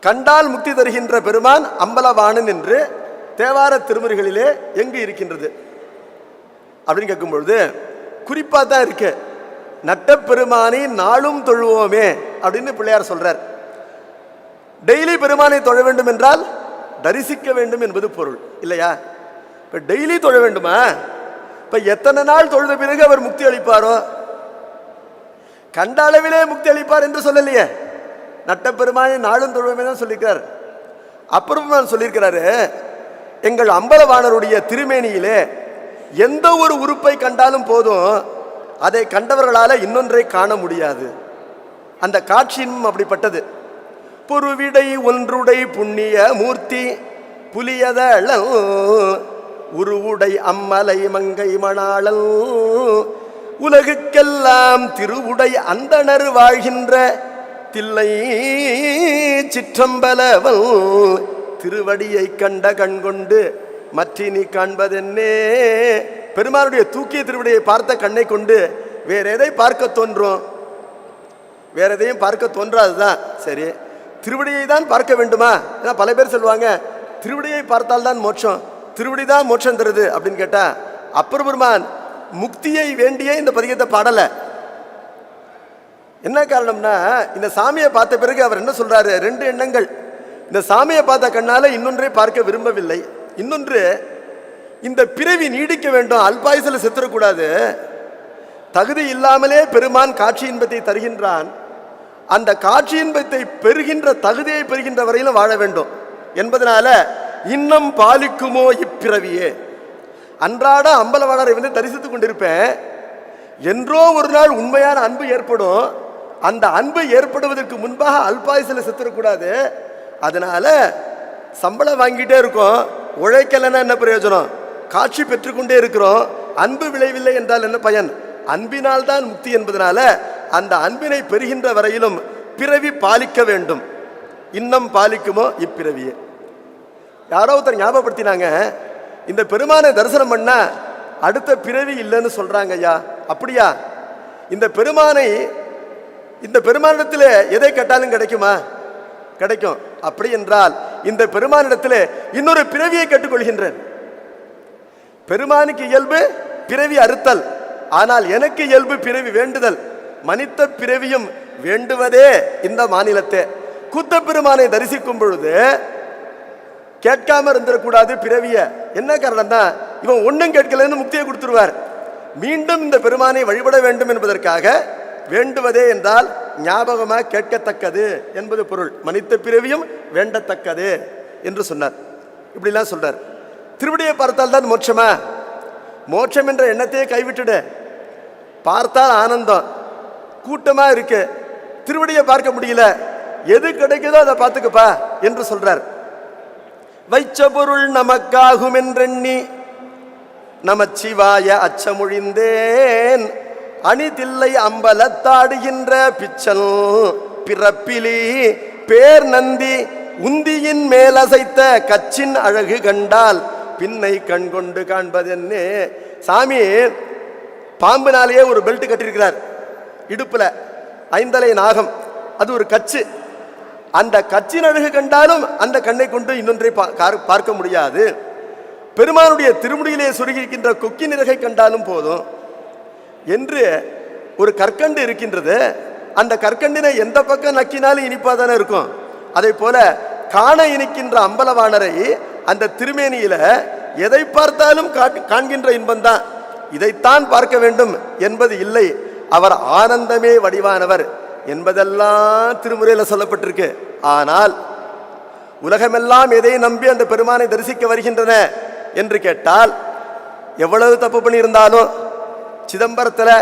கண்டால் முக்தி தருகின்ற பெருமான் அம்பலவாணன் என்று தேவார திருமுறைகளிலே எங்கு இருக்கின்றது அப்படின்னு கேட்கும் பொழுது குறிப்பா தான் இருக்கு. நட்ட பெருமானை நாளும் தொழுவோமே அப்படின்னு பிள்ளையார் சொல்றார். டெய்லி பெருமானை தொழ வேண்டும் என்றால் தரிசிக்க வேண்டும் என்பது பொருள் இல்லையா? இப்ப டெய்லி தொழ வேண்டுமா? இப்ப எத்தனை நாள் தொழுத பிறகு அவர் முக்தி அளிப்பாரோ? கண்ட அளவிலே முக்தி அளிப்பார் என்று சொல்லலையே. நட்ட பெருமானை நாளும் தொழுவோமே தான் சொல்லியிருக்கார். அப்புறம் சொல்லியிருக்கிறாரு, எங்கள் அம்பலவாணருடைய திருமேனியிலே எந்த ஒரு உறுப்பை கண்டாலும் போதும் அதை கண்டவர்களால இன்னொன்றை காண முடியாது. அந்த காட்சியும் அப்படிப்பட்டது. பொருவிடை ஒன்றுடை புண்ணிய மூர்த்தி புலியதழல் உருவுடை அம்மலை மங்கை மணாளல் உலகுக்கெல்லாம் திருவுடை அந்தணர் வாழ்கின்ற தில்லை சிற்றம்பலவல் திருவடியை கண்ட கண்கொண்டு மற்றினி காண்பதென்னே. பெருமானுடைய தூக்கிய திருவடியை பார்த்த கண்ணை கொண்டு வேற எதை பார்க்க தோன்றும்? வேற எதையும் பார்க்க தோன்றாதுதான். சரி, திருவடியை தான் பார்க்க வேண்டுமா? ஏன்னா பல பேர் சொல்லுவாங்க திருவடியை பார்த்தால்தான் மோட்சம், திருவடி தான் மோட்சம் தருது அப்படின்னு கேட்டா, அப்பர் பெருமான் முக்தியை வேண்டிய இந்த பதிகத்தை பாடல. என்ன காரணம்னா, இந்த சாமியை பார்த்த பிறகு அவர் என்ன சொல்றாரு? ரெண்டு எண்ணங்கள். இந்த சாமியை பார்த்த கண்ணால இன்னொன்றை பார்க்க விரும்பவில்லை, இன்னொன்று இந்த பிறவி நீடிக்க வேண்டும், அல்பாயுசில் செத்துறக்கூடாது. தகுதி இல்லாமலே பெருமான் காட்சி இன்பத்தை தருகின்றான். அந்த காட்சி இன்பத்தை பெறுகின்ற தகுதியை பெறுகின்ற வரையிலும் வாழ வேண்டும் என்பதனால இன்னும் பாலிக்குமோ இப்பிறவியே. அன்றாட அம்பலவாணரை வந்து தரிசித்துக் கொண்டிருப்பேன். என்றோ ஒரு நாள் உண்மையான அன்பு ஏற்படும். அந்த அன்பு ஏற்படுவதற்கு முன்பாக அல்பாயுசில் செத்துறக்கூடாது. அதனால சம்பளம் வாங்கிட்டே இருக்கோம், உழைக்கலன்னா என்ன பிரயோஜனம்? காட்சி பெற்றுக்கொண்டே இருக்கிறோம், அன்பு விளைவில்லை என்றால் என்ன பயன்? அன்பினால் தான் முக்தி என்பதனால அந்த அன்பினை பெறுகின்ற வரையிலும் பிறவி பாலிக்க வேண்டும். இன்னும் பாலிக்குமோ இப்பிறவியே. யாரோ ஒருத்தர் ஞாபகப்படுத்தினாங்க, இந்த பெருமானை தரிசனம் பண்ணா அடுத்த பிறவி இல்லைன்னு சொல்றாங்க. ஐயா அப்படியா? இந்த பெருமானிடத்தில் எதை கேட்டாலும் கிடைக்குமா? கிடைக்கும். அப்படி என்றால் இந்த பெருமானிடத்தில் இன்னொரு பிறவியை கேட்டுக்கொள்கின்றேன். பெருமானுக்கு இயல்பு பிறவி அறுத்தல், ஆனால் எனக்கு இயல்பு பிறவி வேண்டுதல். மனித பிறவியும் வேண்டுவதே இந்த மாநிலத்தை. கூத்த பெருமானை தரிசிக்கும் பொழுது கேட்காம இருந்துடக்கூடாது பிறவிய. என்ன காரணம் தான், இவன் ஒன்றும் கேட்கலன்னு முக்தியை கொடுத்துருவார். மீண்டும் இந்த பெருமானை வழிபட வேண்டும் என்பதற்காக வேண்டுவதே என்றால் ஞாபகமாக கேட்கத்தக்கது என்பது பொருள். மனித பிறவியும் வேண்டத்தக்கது என்று சொன்னார். இப்படிலாம் சொல்றார். திருவடியை பார்த்தால் தான் மோட்சமா? மோட்சம் என்ற எண்ணத்தையே கைவிட்டுடு. பார்த்தால் ஆனந்தம், கூட்டமா இருக்கு, திருவடியை பார்க்க முடியல, எது கிடைக்குதோ அதை பார்த்துக்கப்பா என்று சொல்றார். வைச்ச பொருள் நமக்காகும் என்றெண்ணி நமச்சிவாய அச்சமொழிந்தேன் அணிதில்லை அம்பலத்தாடுகின்ற பிச்சல் பிறப்பிலி பேர் நந்தி உந்தியின் மேலசைத்த கச்சின் அழகு கண்டால் பின்னை கண்கொண்டு காண்பதென்னே. சாமி பாம்பினாலேயே ஒரு பெல்ட் கட்டியிருக்கிறார் இடுப்புல, ஐந்தலை நாகம், அது ஒரு கச்சு. அந்த கச்சின் அழகு கண்டாலும் அந்த கண்ணை கொண்டு இன்னொன்றை பார்க்க முடியாது. பெருமானுடைய திருமுடியிலே சொருகியிருக்கின்ற கொக்கின் இறகை கண்டாலும் போதும் என்று ஒரு கற்கண்டு இருக்கின்றது. அந்த கற்கண்டினை எந்த பக்கம் நக்கினாலும் இனிப்பா தானே இருக்கும். அதே போல காண இனிக்கின்ற அம்பலவாணரை அந்த திருமேனியில எதை பார்த்தாலும் காண்கின்ற இன்பம்தான். இதைத்தான் பார்க்க வேண்டும் என்பது இல்லை. அவர் ஆனந்தமே வடிவானவர் என்பதெல்லாம் திருமுறையில் சொல்லப்பட்டிருக்கு. ஆனால் உலகமெல்லாம் எதை நம்பி அந்த பெருமானை தரிசிக்க வருகின்றன என்று கேட்டால், எவ்வளவு தப்பு பண்ணியிருந்தாலும் சிதம்பரத்தில்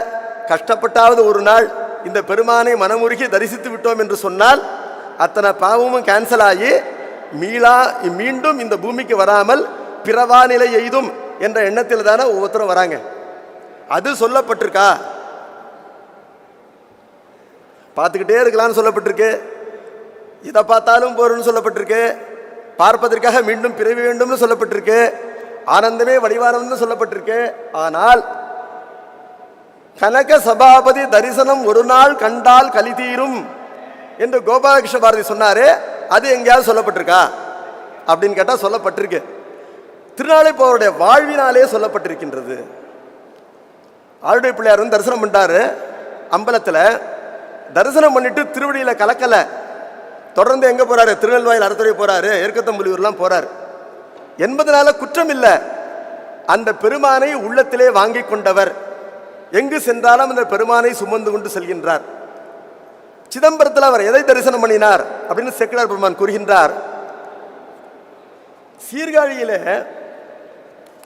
கஷ்டப்பட்டாவது ஒரு நாள் இந்த பெருமானை மனமுருகி தரிசித்து விட்டோம் என்று சொன்னால் அத்தனை பாவமும் கேன்சல் ஆகி மீண்டும் இந்த பூமிக்கு வராமல் பிறவா நிலை எய்தும் என்ற எண்ணத்தில் தானே ஒவ்வொருத்தரும் வராங்க. அது சொல்லப்பட்டிருக்கா? பார்த்துக்கிட்டே இருக்கலாம்னு சொல்லப்பட்டிருக்கு. இதை பார்த்தாலும் போறன்னு சொல்லப்பட்டிருக்கு. பார்ப்பதற்காக மீண்டும் பிறவி வேண்டும்னு சொல்லப்பட்டிருக்கு. ஆனந்தமே வடிவானம்னு சொல்லப்பட்டிருக்கு. ஆனால் கனக சபாபதி தரிசனம் ஒரு நாள் கண்டால் கலி தீரும் என்று கோபாலகிருஷ்ண பாரதி சொன்னாரு. அது எங்கேயாவது சொல்லப்பட்டிருக்கா அப்படின்னு கேட்டால் சொல்லப்பட்டிருக்கு. திருநாளைப்போருடைய வாழ்வினாலே சொல்லப்பட்டிருக்கின்றது. ஆளுடைய பிள்ளையார் வந்து தரிசனம் பண்ணிட்டாரு. அம்பலத்தில் தரிசனம் பண்ணிட்டு திருவடியில கலக்கல. தொடர்ந்து எங்க போறாரு? திருநெல்வாயில் அறத்துறை போறாரு, எருக்கத்தம்புலியூர்லாம் போறாரு என்பதனால குற்றம் இல்லை. அந்த பெருமானை உள்ளத்திலே வாங்கி கொண்டவர் எங்கு சென்றாலும் அந்த பெருமானை சுமந்து கொண்டு செல்கின்றார். சிதம்பரத்தில் அவர் எதை தரிசனம் பண்ணினார் அப்படின்னு சேக்கிழார் பெருமான் கூறுகின்றார். சீர்காழியிலே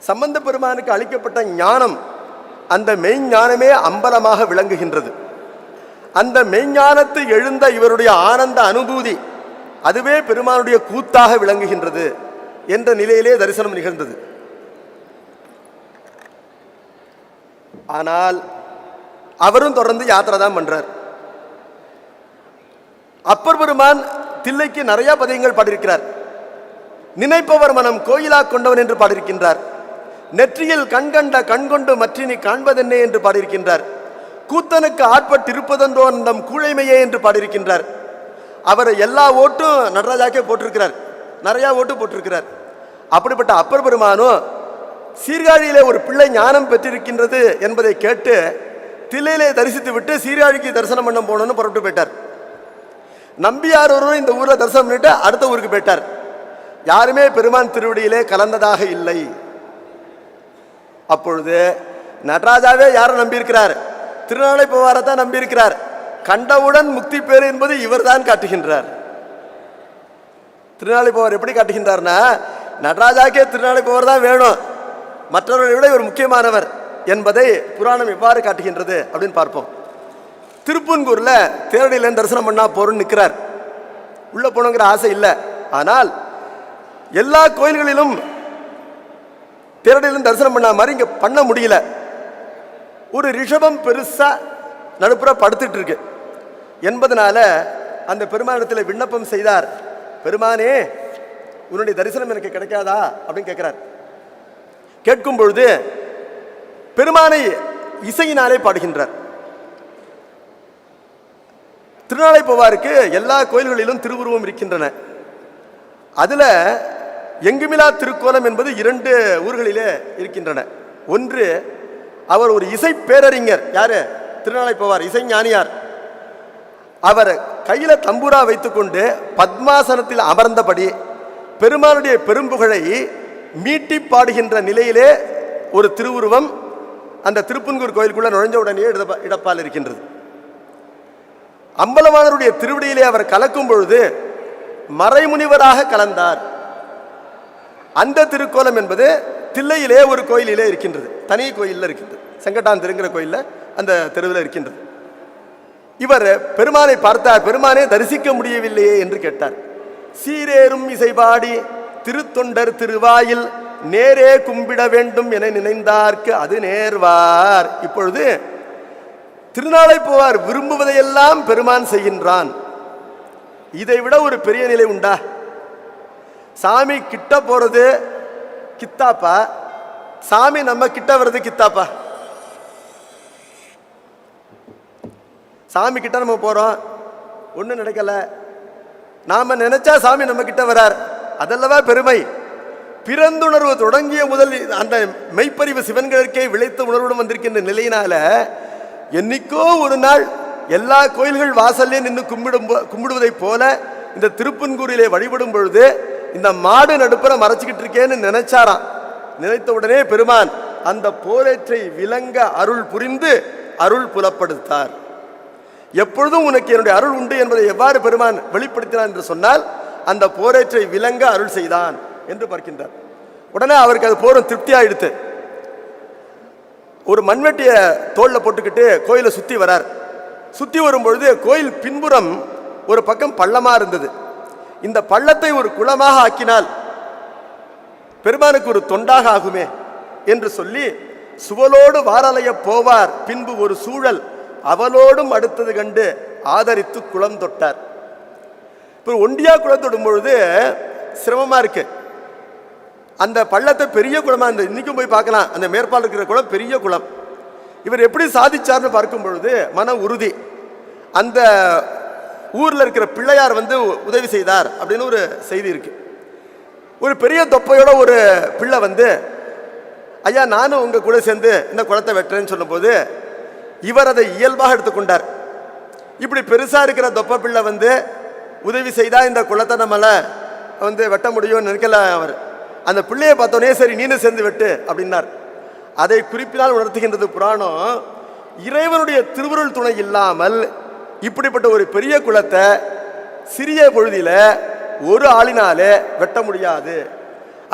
சம்பந்த பெருமானுக்கு அளிக்கப்பட்ட ஞானம், அந்த மெய்ஞானமே அம்பலமாக விளங்குகின்றது. அந்த மெய்ஞானத்தை எழுந்த இவருடைய ஆனந்த அனுபூதி அதுவே பெருமானுடைய கூத்தாக விளங்குகின்றது என்ற நிலையிலே தரிசனம் நிகழ்ந்தது. ஆனால் அவரும் தொடர்ந்து யாத்திரை தான் பண்றார். அப்பர் பெருமான் தில்லைக்கு நிறைய பதியங்கள் பாடியிருக்கிறார். நினைப்பவர் மனம் கோயிலா கொண்டவன் என்று பாடியிருக்கின்றார். நெற்றியில் கண்கண்ட கண்கொண்டு மற்றினி காண்பதென்னே என்று பாடியிருக்கின்றார். கூத்தனுக்கு ஆட்பட்டு இருப்பதென்றோ நம் கூழைமையே என்று பாடியிருக்கின்றார். அவர் எல்லா ஓட்டும் நடராஜாக்கே போட்டிருக்கிறார், நிறைய ஓட்டு போட்டிருக்கிறார். அப்படிப்பட்ட அப்பர் பெருமானும் சீர்காழியிலே ஒரு பிள்ளை ஞானம் பெற்றிருக்கின்றது என்பதை கேட்டு தில்லையிலே தரிசித்து விட்டு சீர்காழிக்கு தரிசனம் பண்ண போனோன்னு புறப்பட்டு போயிட்டார். நம்பியார் ஒருவரும் இந்த ஊரில் தரிசனம் பண்ணிட்டு அடுத்த ஊருக்கு போயிட்டார். யாருமே பெருமான் திருவடியிலே கலந்ததாக இல்லை. அப்பொழுது நடராஜாவே யாரை நம்பியிருக்கிறார்? திருநாளைப்போவாரைத்தான் நம்பியிருக்கிறார். கண்டவுடன் முக்தி பேறு என்பது இவர் தான் காட்டுகின்றார். திருநாளைப்போவார் எப்படி காட்டுகின்றார்னா, நடராஜாக்கே திருநாளைப்போவார் தான் வேணும், மற்றவர்களை விட இவர் முக்கியமானவர் என்பதை புராணம் எவ்வாறு காட்டுகின்றது அப்படின்னு பார்ப்போம். திருப்பூன்கூர்ல தேரடியில தரிசனம் பண்ணா போறோன்னு நிற்கிறார். உள்ள போனங்கிற ஆசை இல்லை. ஆனால் எல்லா கோயில்களிலும் தேரடியிலும் தரிசனம் பண்ண மாதிரி இங்க பண்ண முடியல. ஒரு ரிஷபம் பெருசா நடுப்புற படுத்துட்டு இருக்கு என்பதனால அந்த பெருமானிடத்தில் விண்ணப்பம் செய்தார். பெருமானே, உன்னுடைய தரிசனம் எனக்கு கிடைக்காதா அப்படின்னு கேட்கிறார். கேட்கும் பொழுது பெருமானை இசையினாலே பாடுகின்றார். திருநாளைப்போவாருக்கு எல்லா கோயில்களிலும் திருவுருவம் இருக்கின்றன. அதுல எங்குமிலா திருக்கோலம் என்பது 2 ஊர்களிலே இருக்கின்றன. ஒன்று, அவர் ஒரு இசை பேரறிஞர். யாரு? திருநாளைப்போவார், இசை ஞானியார். அவர் கையில தம்பூரா வைத்துக்கொண்டு பத்மாசனத்தில் அமர்ந்தபடி பெருமானுடைய பெரும்புகழை மீட்டி பாடுகின்ற நிலையிலே ஒரு திருவுருவம் அந்த திருப்பன்கூர் கோயிலுக்குள்ள நுழைஞ்ச உடனே இடப்பால் இருக்கின்றது. அம்பலவாணருடைய திருவடியிலே அவர் கலக்கும் பொழுது மறைமுனிவராக கலந்தார். அந்த திருக்கோலம் என்பது தில்லையிலே ஒரு கோயிலிலே இருக்கின்றது, தனி கோயிலில் இருக்கின்றது. செங்கட்டான் தெருங்கிற கோயிலில் அந்த தெருவில் இருக்கின்றது. இவர் பெருமானை பார்த்தார். பெருமானே தரிசிக்க முடியவில்லையே என்று கேட்டார். சீரேறும் இசைபாடி திருத்தொண்டர் திருவாயில் நேரே கும்பிட வேண்டும் என நினைந்தார்க்கு அது நேர்வார். இப்பொழுது திருநாளைப்போவார் விரும்புவதையெல்லாம் பெருமான் செய்கின்றான். இதை விட ஒரு பெரிய நிலை உண்டா? சாமி கிட்ட போறது கித்தாப்பா, சாமி நம்ம கிட்ட வர்றது கித்தாப்பா. சாமி கிட்ட நம்ம போறோம், ஒன்றும் நடக்கல. நாம நினைச்சா சாமி நம்ம கிட்ட வரார், அதல்லவா பெருமை. பிறந்துணர்வு தொடங்கிய முதல் அந்த மெய்ப்பறிவு சிவன்களுக்கே விளைத்த உணர்வுடன் வந்திருக்கின்ற நிலையினால என்னைக்கோ ஒரு நாள் எல்லா கோயில்கள் வாசல்லே நின்று கும்பிடுவதைப் போல இந்த திருப்பன்கூரிலே வழிபடும் பொழுது இந்த மாடு நடுப்புற மறைச்சிக்கிட்டு இருக்கேன்னு நினைச்சாராம். நினைத்த உடனே பெருமான் அந்த போரேற்றை விளங்க அருள் புரிந்து அருள் புலப்படுத்தார். எப்பொழுதும் உனக்கு என்னுடைய அருள் உண்டு என்பதை எவ்வாறு பெருமான் வெளிப்படுத்தினான் என்று சொன்னால் அந்த போரேற்றை விளங்க அருள் செய்தான் என்று பார்க்கின்றார். உடனே அவருக்கு அது போரும் திருப்தியாயிடுத்து. ஒரு மண்வெட்டிய தோல்ல போட்டுக்கிட்டு கோயிலை சுத்தி வரார். சுத்தி வரும்பொழுது கோயில் பின்புறம் ஒரு பக்கம் பள்ளமா இருந்தது. இந்த பள்ளத்தை ஒரு குளமாக ஆக்கினால் பெருமானுக்கு ஒரு தொண்டாக ஆகுமே என்று சொல்லி சுவலோடு வாரலைய போவார் பின்பு ஒரு சூழல் அவளோடும் அடுத்தது கண்டு ஆதரித்து குளம் தொட்டார். இப்போ ஒண்டியா குளம் தொடும் பொழுது சிரமமா இருக்கு. அந்த பள்ளத்தை பெரிய குளமா இருந்தது. இன்னைக்கும் போய் பார்க்கலாம். அந்த மேற்பால் இருக்கிற குளம் பெரிய குளம். இவர் எப்படி சாதிச்சார்னு பார்க்கும் பொழுது மன உறுதி. அந்த ஊர்ல இருக்கிற பிள்ளையார் உதவி செய்தார் அப்படின்னு ஒரு செய்தி இருக்கு. ஒரு பெரிய தொப்பையோட ஒரு பிள்ளை ஐயா நானும் உங்க கூட சேர்ந்து இந்த குளத்தை வெட்டுறேன்னு சொல்லும் போது இவர் அதை இயல்பாக எடுத்துக்கொண்டார். இப்படி பெருசா இருக்கிற தொப்பை பிள்ளை உதவி செய்தா இந்த குளத்தை நம்மள வெட்ட முடியும்னு நினைக்கல. அவர் அந்த பிள்ளையை பார்த்தோன்னே சரி நீனும் சேர்ந்து வெட்டு அப்படின்னார். அதை குறிப்பினால் உணர்த்துகின்றது புராணம். இறைவனுடைய திருவருள் துணை இல்லாமல் இப்படிப்பட்ட ஒரு பெரிய குளத்தை சிறிய பொழுதில ஒரு ஆளினாலே வெட்ட முடியாது.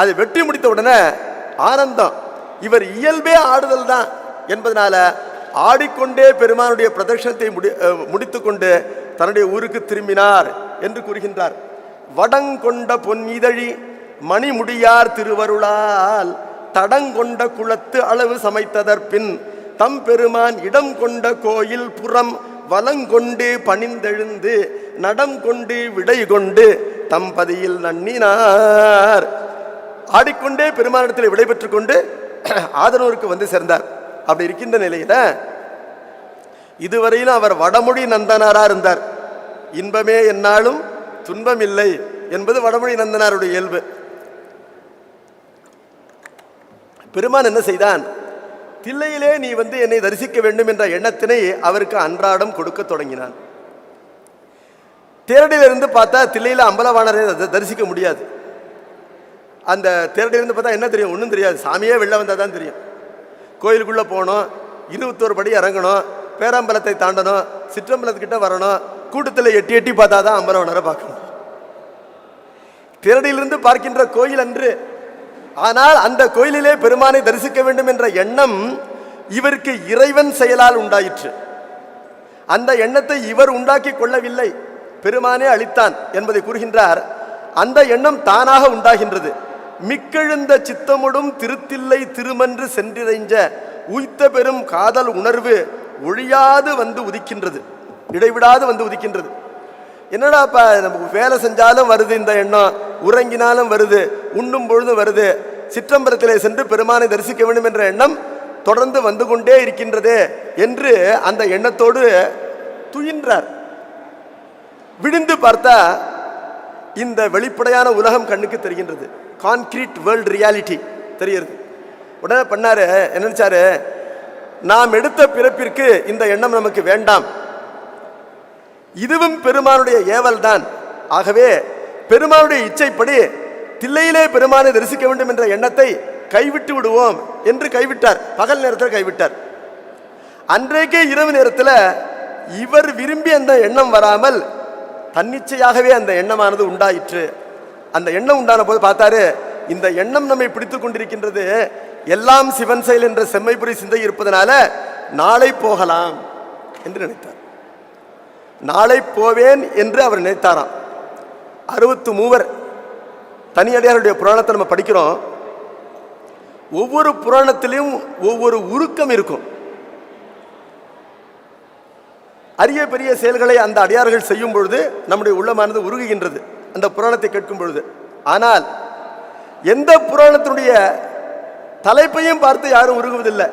அதை வெட்டி முடித்த உடனே ஆனந்தம். இவர் இயல்பே ஆடுதல் தான் என்பதனால ஆடிக்கொண்டே பெருமானுடைய பிரதட்சணத்தை முடித்து கொண்டு தன்னுடைய ஊருக்கு திரும்பினார் என்று கூறுகின்றார். வடங்கொண்ட பொன் இதழி மணிமுடியார் திருவருளால் தடங்கொண்ட குளத்து அளவு சமைத்ததற்பின் தம் பெருமான் இடம் கொண்ட கோயில் புறம் வலங்கொண்டு பணிந்தெழுந்து நடம் கொண்டு விடை கொண்டு தம்பதியில் நன்னினார். ஆடிக்கொண்டே பெருமானிடத்தில் விடை பெற்றுக் கொண்டு ஆதனூருக்கு சேர்ந்தார். அப்படி இருக்கின்ற நிலையில இதுவரையிலும் அவர் வடமொழி நந்தனாரா இருந்தார். இன்பமே என்னாலும் துன்பம் இல்லை என்பது வடமொழி நந்தனாருடைய இயல்பு. பெருமான் என்ன செய்தான்? தில்லையிலே நீ என்னை தரிசிக்க வேண்டும் என்ற எண்ணத்தினை அவருக்கு அன்றாடம் கொடுக்க தொடங்கினான். தேரடியிலிருந்து பார்த்தா தில்லையில அம்பலவாணரை தரிசிக்க முடியாது. அந்த தேரடியிலிருந்து பார்த்தா என்ன தெரியும்? ஒன்றும் தெரியாது. சாமியே வெளில வந்தால் தான் தெரியும். கோயிலுக்குள்ளே போகணும், 21 படி இறங்கணும், பேரம்பலத்தை தாண்டணும், சிற்றம்பலத்துக்கிட்ட வரணும், கூட்டத்தில் எட்டி எட்டி பார்த்தா தான் அம்பலவாணரை பார்க்கணும். தேரடியிலிருந்து பார்க்கின்ற கோயில் அன்று. ஆனால் அந்த கோயிலிலே பெருமானை தரிசிக்க வேண்டும் என்ற எண்ணம் இவருக்கு இறைவன் செயலால் உண்டாயிற்று. அந்த எண்ணத்தை இவர் உண்டாக்கி கொள்ளவில்லை, பெருமானே அளித்தான் என்பதை கூறுகின்றார். அந்த எண்ணம் தானாக உண்டாகின்றது. மிக்கெழுந்த சித்தமுடும் திருத்தில்லை திருமன்று சென்றிறைஞ்ச உய்த்த பெரும் காதல் உணர்வு ஒழியாது உதிக்கின்றது, இடைவிடாது உதிக்கின்றது. என்னடாப்பா நமக்கு வேலை செஞ்சாலும் வருது இந்த எண்ணம், உறங்கினாலும் வருது, உண்ணும் பொழுதும் வருது, சிற்றம்பலத்திலே சென்று பெருமானை தரிசிக்க வேண்டும் என்ற எண்ணம் தொடர்ந்து வந்து கொண்டே இருக்கின்றதே என்று அந்த எண்ணத்தோடு துயின்றார். விழுந்து பார்த்தா இந்த வெளிப்படையான உலகம் கண்ணுக்கு தெரிகின்றது. கான்கிரீட் வேர்ல்ட் ரியாலிட்டி தெரிகிறது. உடனே பண்ணாரு, என்ன நினைச்சாரு? நாம் எடுத்த பிறப்பிற்கு இந்த எண்ணம் நமக்கு வேண்டாம், இதுவும் பெருமானுடைய ஏவல் தான். ஆகவே பெருமானுடைய இச்சைப்படி தில்லையிலே பெருமானை தரிசிக்க வேண்டும் என்ற எண்ணத்தை கைவிட்டு விடுவோம் என்று கைவிட்டார். பகல் நேரத்தில் கைவிட்டார். அன்றைக்கே இரவு நேரத்தில் இவர் விரும்பி அந்த எண்ணம் வராமல் தன்னிச்சையாகவே அந்த எண்ணமானது உண்டாயிற்று. அந்த எண்ணம் உண்டான போது பார்த்தாரு, இந்த எண்ணம் நம்மை பிடித்து கொண்டிருக்கின்றது, எல்லாம் சிவன் செயல் என்ற செம்மைப்புரி சிந்தை இருப்பதனால நாளை போகலாம் என்று நினைத்தார். நாளை போவேன் என்று அவர் நினைத்தாராம். 63 தனியடியாருடைய புராணத்தை நம்ம படிக்கிறோம். ஒவ்வொரு புராணத்திலையும் ஒவ்வொரு உருக்கம் இருக்கும். அரிய பெரிய செயல்களை அந்த அடியார்கள் செய்யும் பொழுது நம்முடைய உள்ளமானது உருகுகின்றது அந்த புராணத்தை கேட்கும் பொழுது. ஆனால் எந்த புராணத்தினுடைய தலைப்பையும் பார்த்து யாரும் உருகுவதில்லை.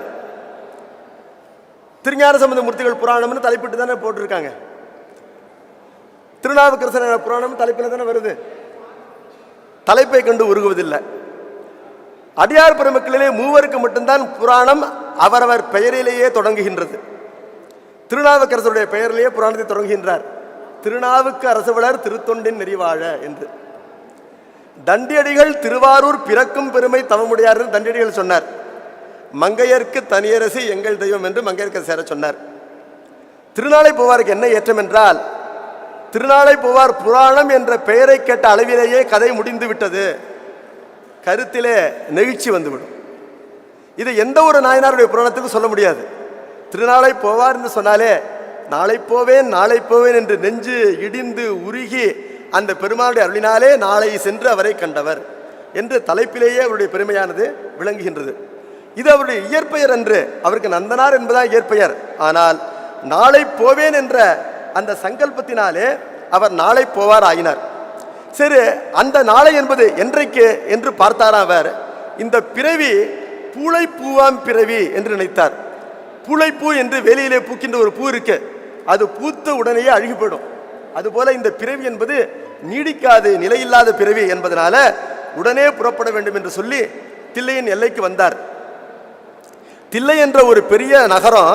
திருஞான சம்பந்த மூர்த்திகள் புராணம்னு தலைப்பிட்டு தானே போட்டிருக்காங்க. திருநாவுக்கரசர் புராணம் தலைப்பில் தானே வருது. தலைப்பை கண்டு உருகுவதில்லை. அடியார் பெருமக்களிலே மூவருக்கு மட்டும்தான் புராணம் அவரவர் பெயரிலேயே தொடங்குகின்றது. திருநாவுக்கரசருடைய பெயரிலேயே புராணத்தை தொடங்குகின்றார். திருநாவுக்கு அரசவளர் திருத்தொண்டின் நெறிவாழ என்று. தண்டியடிகள் திருவாரூர் பிறக்கும் பெருமை தவமுடையார் என்று தண்டியடிகள் சொன்னார். மங்கையர்க்கு தனியரசு எங்கள் தெய்வம் என்று மங்கையர்க்கு சேர சொன்னார். திருநாளை போவாருக்கு என்ன ஏற்றம் என்றால், திருநாளை போவார் புராணம் என்ற பெயரை கேட்ட அளவிலேயே கதை முடிந்து விட்டது, கருத்திலே நெகிழ்ச்சி வந்துவிடும். இது எந்த ஒரு நாயனாருடைய புராணத்துக்கும் சொல்ல முடியாது. திருநாளை போவார் என்று சொன்னாலே நாளை போவேன் நாளை போவேன் என்று நெஞ்சு இடிந்து உருகி அந்த பெருமானுடைய அருளினாலே நாளை சென்று அவரை கண்டவர் என்று தலைப்பிலேயே அவருடைய பெருமையானது விளங்குகின்றது. இது அவருடைய இயற்பெயர் அன்று, அவருக்கு நந்தனார் என்பதான் இயற்பெயர். ஆனால் நாளை போவேன் என்ற அந்த சங்கல்பத்தினாலே அவர் நாளை போவார் ஆயினார். சரி, அந்த நாளை என்பது என்றைக்கு என்று பார்த்தாராம் அவர். இந்த பிறவி பூளை பூவாம் பிறவி என்று நினைத்தார். பூளைப்பூ என்று வெளியிலே பூக்கின்ற ஒரு பூ இருக்கு, அது பூத்த உடனேயே அழுகி போயிடும். அதுபோல இந்த பிறவி என்பது நீடிக்காது, நிலையில்லாத பிறவி என்பதனால உடனே புறப்பட வேண்டும் என்று சொல்லி தில்லையின் எல்லைக்கு வந்தார். தில்லை என்ற ஒரு பெரிய நகரம்,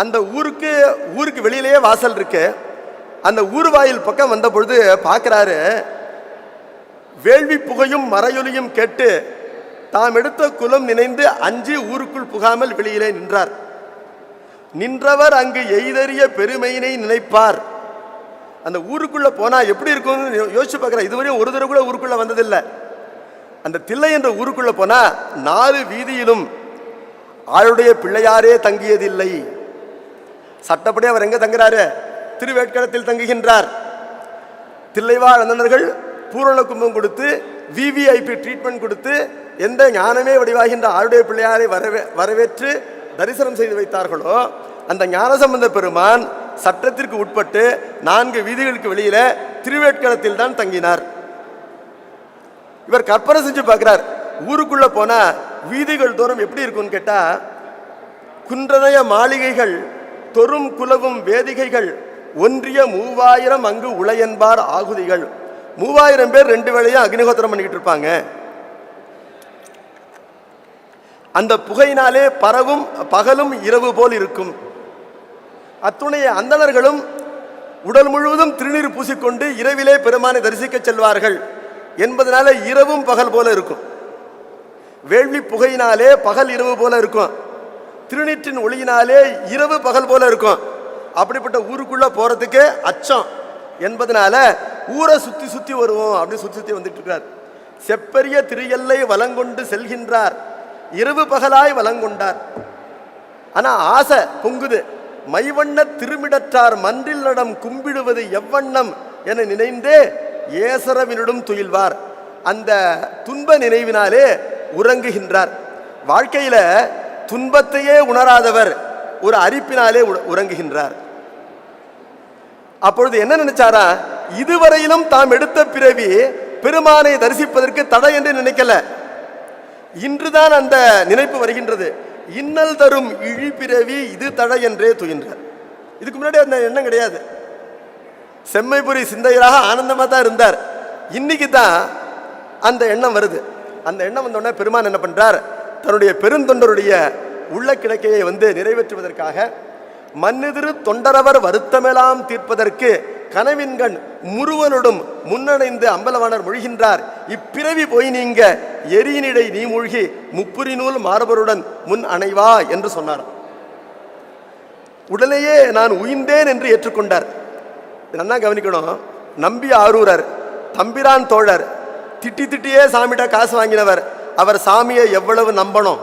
அந்த ஊருக்கு வெளியிலேயே வாசல் இருக்கு. அந்த ஊர் வாயில் பக்கம் வந்த பொழுது பார்க்கிறாரு, வேள்வி புகையும் மறையொலியும் கேட்டு தாம் எடுத்த குலம் நினைந்து அஞ்சு ஊருக்குள் புகாமல் வெளியிலே நின்றார். நின்றவர் அங்கு எய்தறிய பெருமையினை நினைப்பார். அந்த ஊருக்குள்ள போனா எப்படி இருக்கும்னு யோசிச்சு பார்க்கிறார். இதுவரையும் ஒரு தடவை கூட ஊருக்குள்ள வந்ததில்லை. அந்த தில்லை என்ற ஊருக்குள்ள போனா 4 வீதியிலும் ஆளுடைய பிள்ளையாரே தங்கியதில்லை. சட்டப்படி அவர் எங்க தங்குறாரு? திருவேட்களத்தில் தங்குகின்றார். தில்லைவாழ் அந்தணர்கள் பூரண கும்பம் கொடுத்து விவிஐபி ட்ரீட்மெண்ட் கொடுத்து எந்த ஞானமே வடிவாகின்ற ஆளுடைய பிள்ளையாரை வரவேற்று தரிசனம் செய்து வைத்தார்களோ, அந்த ஞானசம்பந்த பெருமான் சட்டத்திற்கு உட்பட்டு 4 வீதிகளுக்கு வெளியில திருவேட்களத்தில் தான் தங்கினார். இவர் கற்பனை செஞ்சு பார்க்கிறார், ஊருக்குள்ள போனா வீதிகள் தோறும் எப்படி இருக்கும்னு கேட்டா, குன்றனைய மாளிகைகள், தொறும் குலவும் வேதிகைகள், ஒன்றிய 3000 அங்கு உளையன்பார் ஆகுதிகள். 3000 பேர் 2 வேளையும் அக்னிஹோத்திரம் பண்ணிக்கிட்டு இருப்பாங்க. அந்த புகையினாலே பரவும் பகலும் இரவு போல் இருக்கும். அத்துணைய அந்தணர்களும் உடல் முழுவதும் திருநீர் பூசிக்கொண்டு இரவிலே பெருமானை தரிசிக்க செல்வார்கள் என்பதனால இரவும் பகல் போல இருக்கும். வேள்வி புகையினாலே பகல் இரவு போல இருக்கும், திருநீற்றின் ஒளியினாலே இரவு பகல் போல இருக்கும். அப்படிப்பட்ட ஊருக்குள்ள போறதுக்கு அச்சம் என்பதனால ஊரை சுத்தி சுத்தி வருவோம் அப்படி சுத்தி சுத்தி வந்துட்டு இருக்கிறார். செப்பரிய திரியல்லை வலங்கொண்டு செல்கின்றார், இரவு பகலாய் வலங்கொண்டார். ஆனா ஆசை பொங்குது. மைவண்ண திருமிடற்றார் மன்றில் நடம் கும்பிடுவது எவ்வண்ணம் என நினைந்தே ஏசரவினிடும் துயில்வார். அந்த துன்ப நினைவினாலே உறங்குகின்றார். வாழ்க்கையில துன்பத்தையே உணராதவர் ஒரு அரிப்பினாலே உறங்குகின்றார். அப்பொழுது என்ன நினைச்சாரா, இதுவரையிலும் தாம் எடுத்த பிறவி பெருமானை தரிசிப்பதற்கு தடை என்று நினைக்கல. இன்றுதான் அந்த நினைப்பு வருகின்றது. இன்னல் தரும் இழிபிறவி இது தடை என்றே துயின்றார். இதுக்கு முன்னாடி அந்த எண்ணம் கிடையாது. செம்மைபுரி சிந்தையராக ஆனந்தமா தான் இருந்தார். இன்னைக்கு தான் அந்த எண்ணம் வருது. அந்த எண்ணம் வந்தோடனே பெருமான் என்ன பண்றார், தன்னுடைய பெருந்தொண்டருடைய உள்ள கிழக்கையை நிறைவேற்றுவதற்காக மன்னிதிரு தொண்டரவர் வருத்தமெல்லாம் தீர்ப்பதற்கு கனவின்கண் முருவனுடன் முன்னணைந்து அம்பலவாணர் மொழிகின்றார். இப்பிறவி போய் நீங்க எரியினிடை நீ மூழ்கி முப்புரி நூல் மார்பருடன் முன் அணைவா என்று சொன்னார். உடனேயே நான் உயிர்ந்தேன் என்று ஏற்றுக்கொண்டார். நல்லா கவனிக்கணும், நம்பி ஆரூரர் தம்பிரான் தோழர் திட்டி திட்டியே சாமிகிட்ட காசு வாங்கினவர். அவர் சாமியை எவ்வளவு நம்பணும்,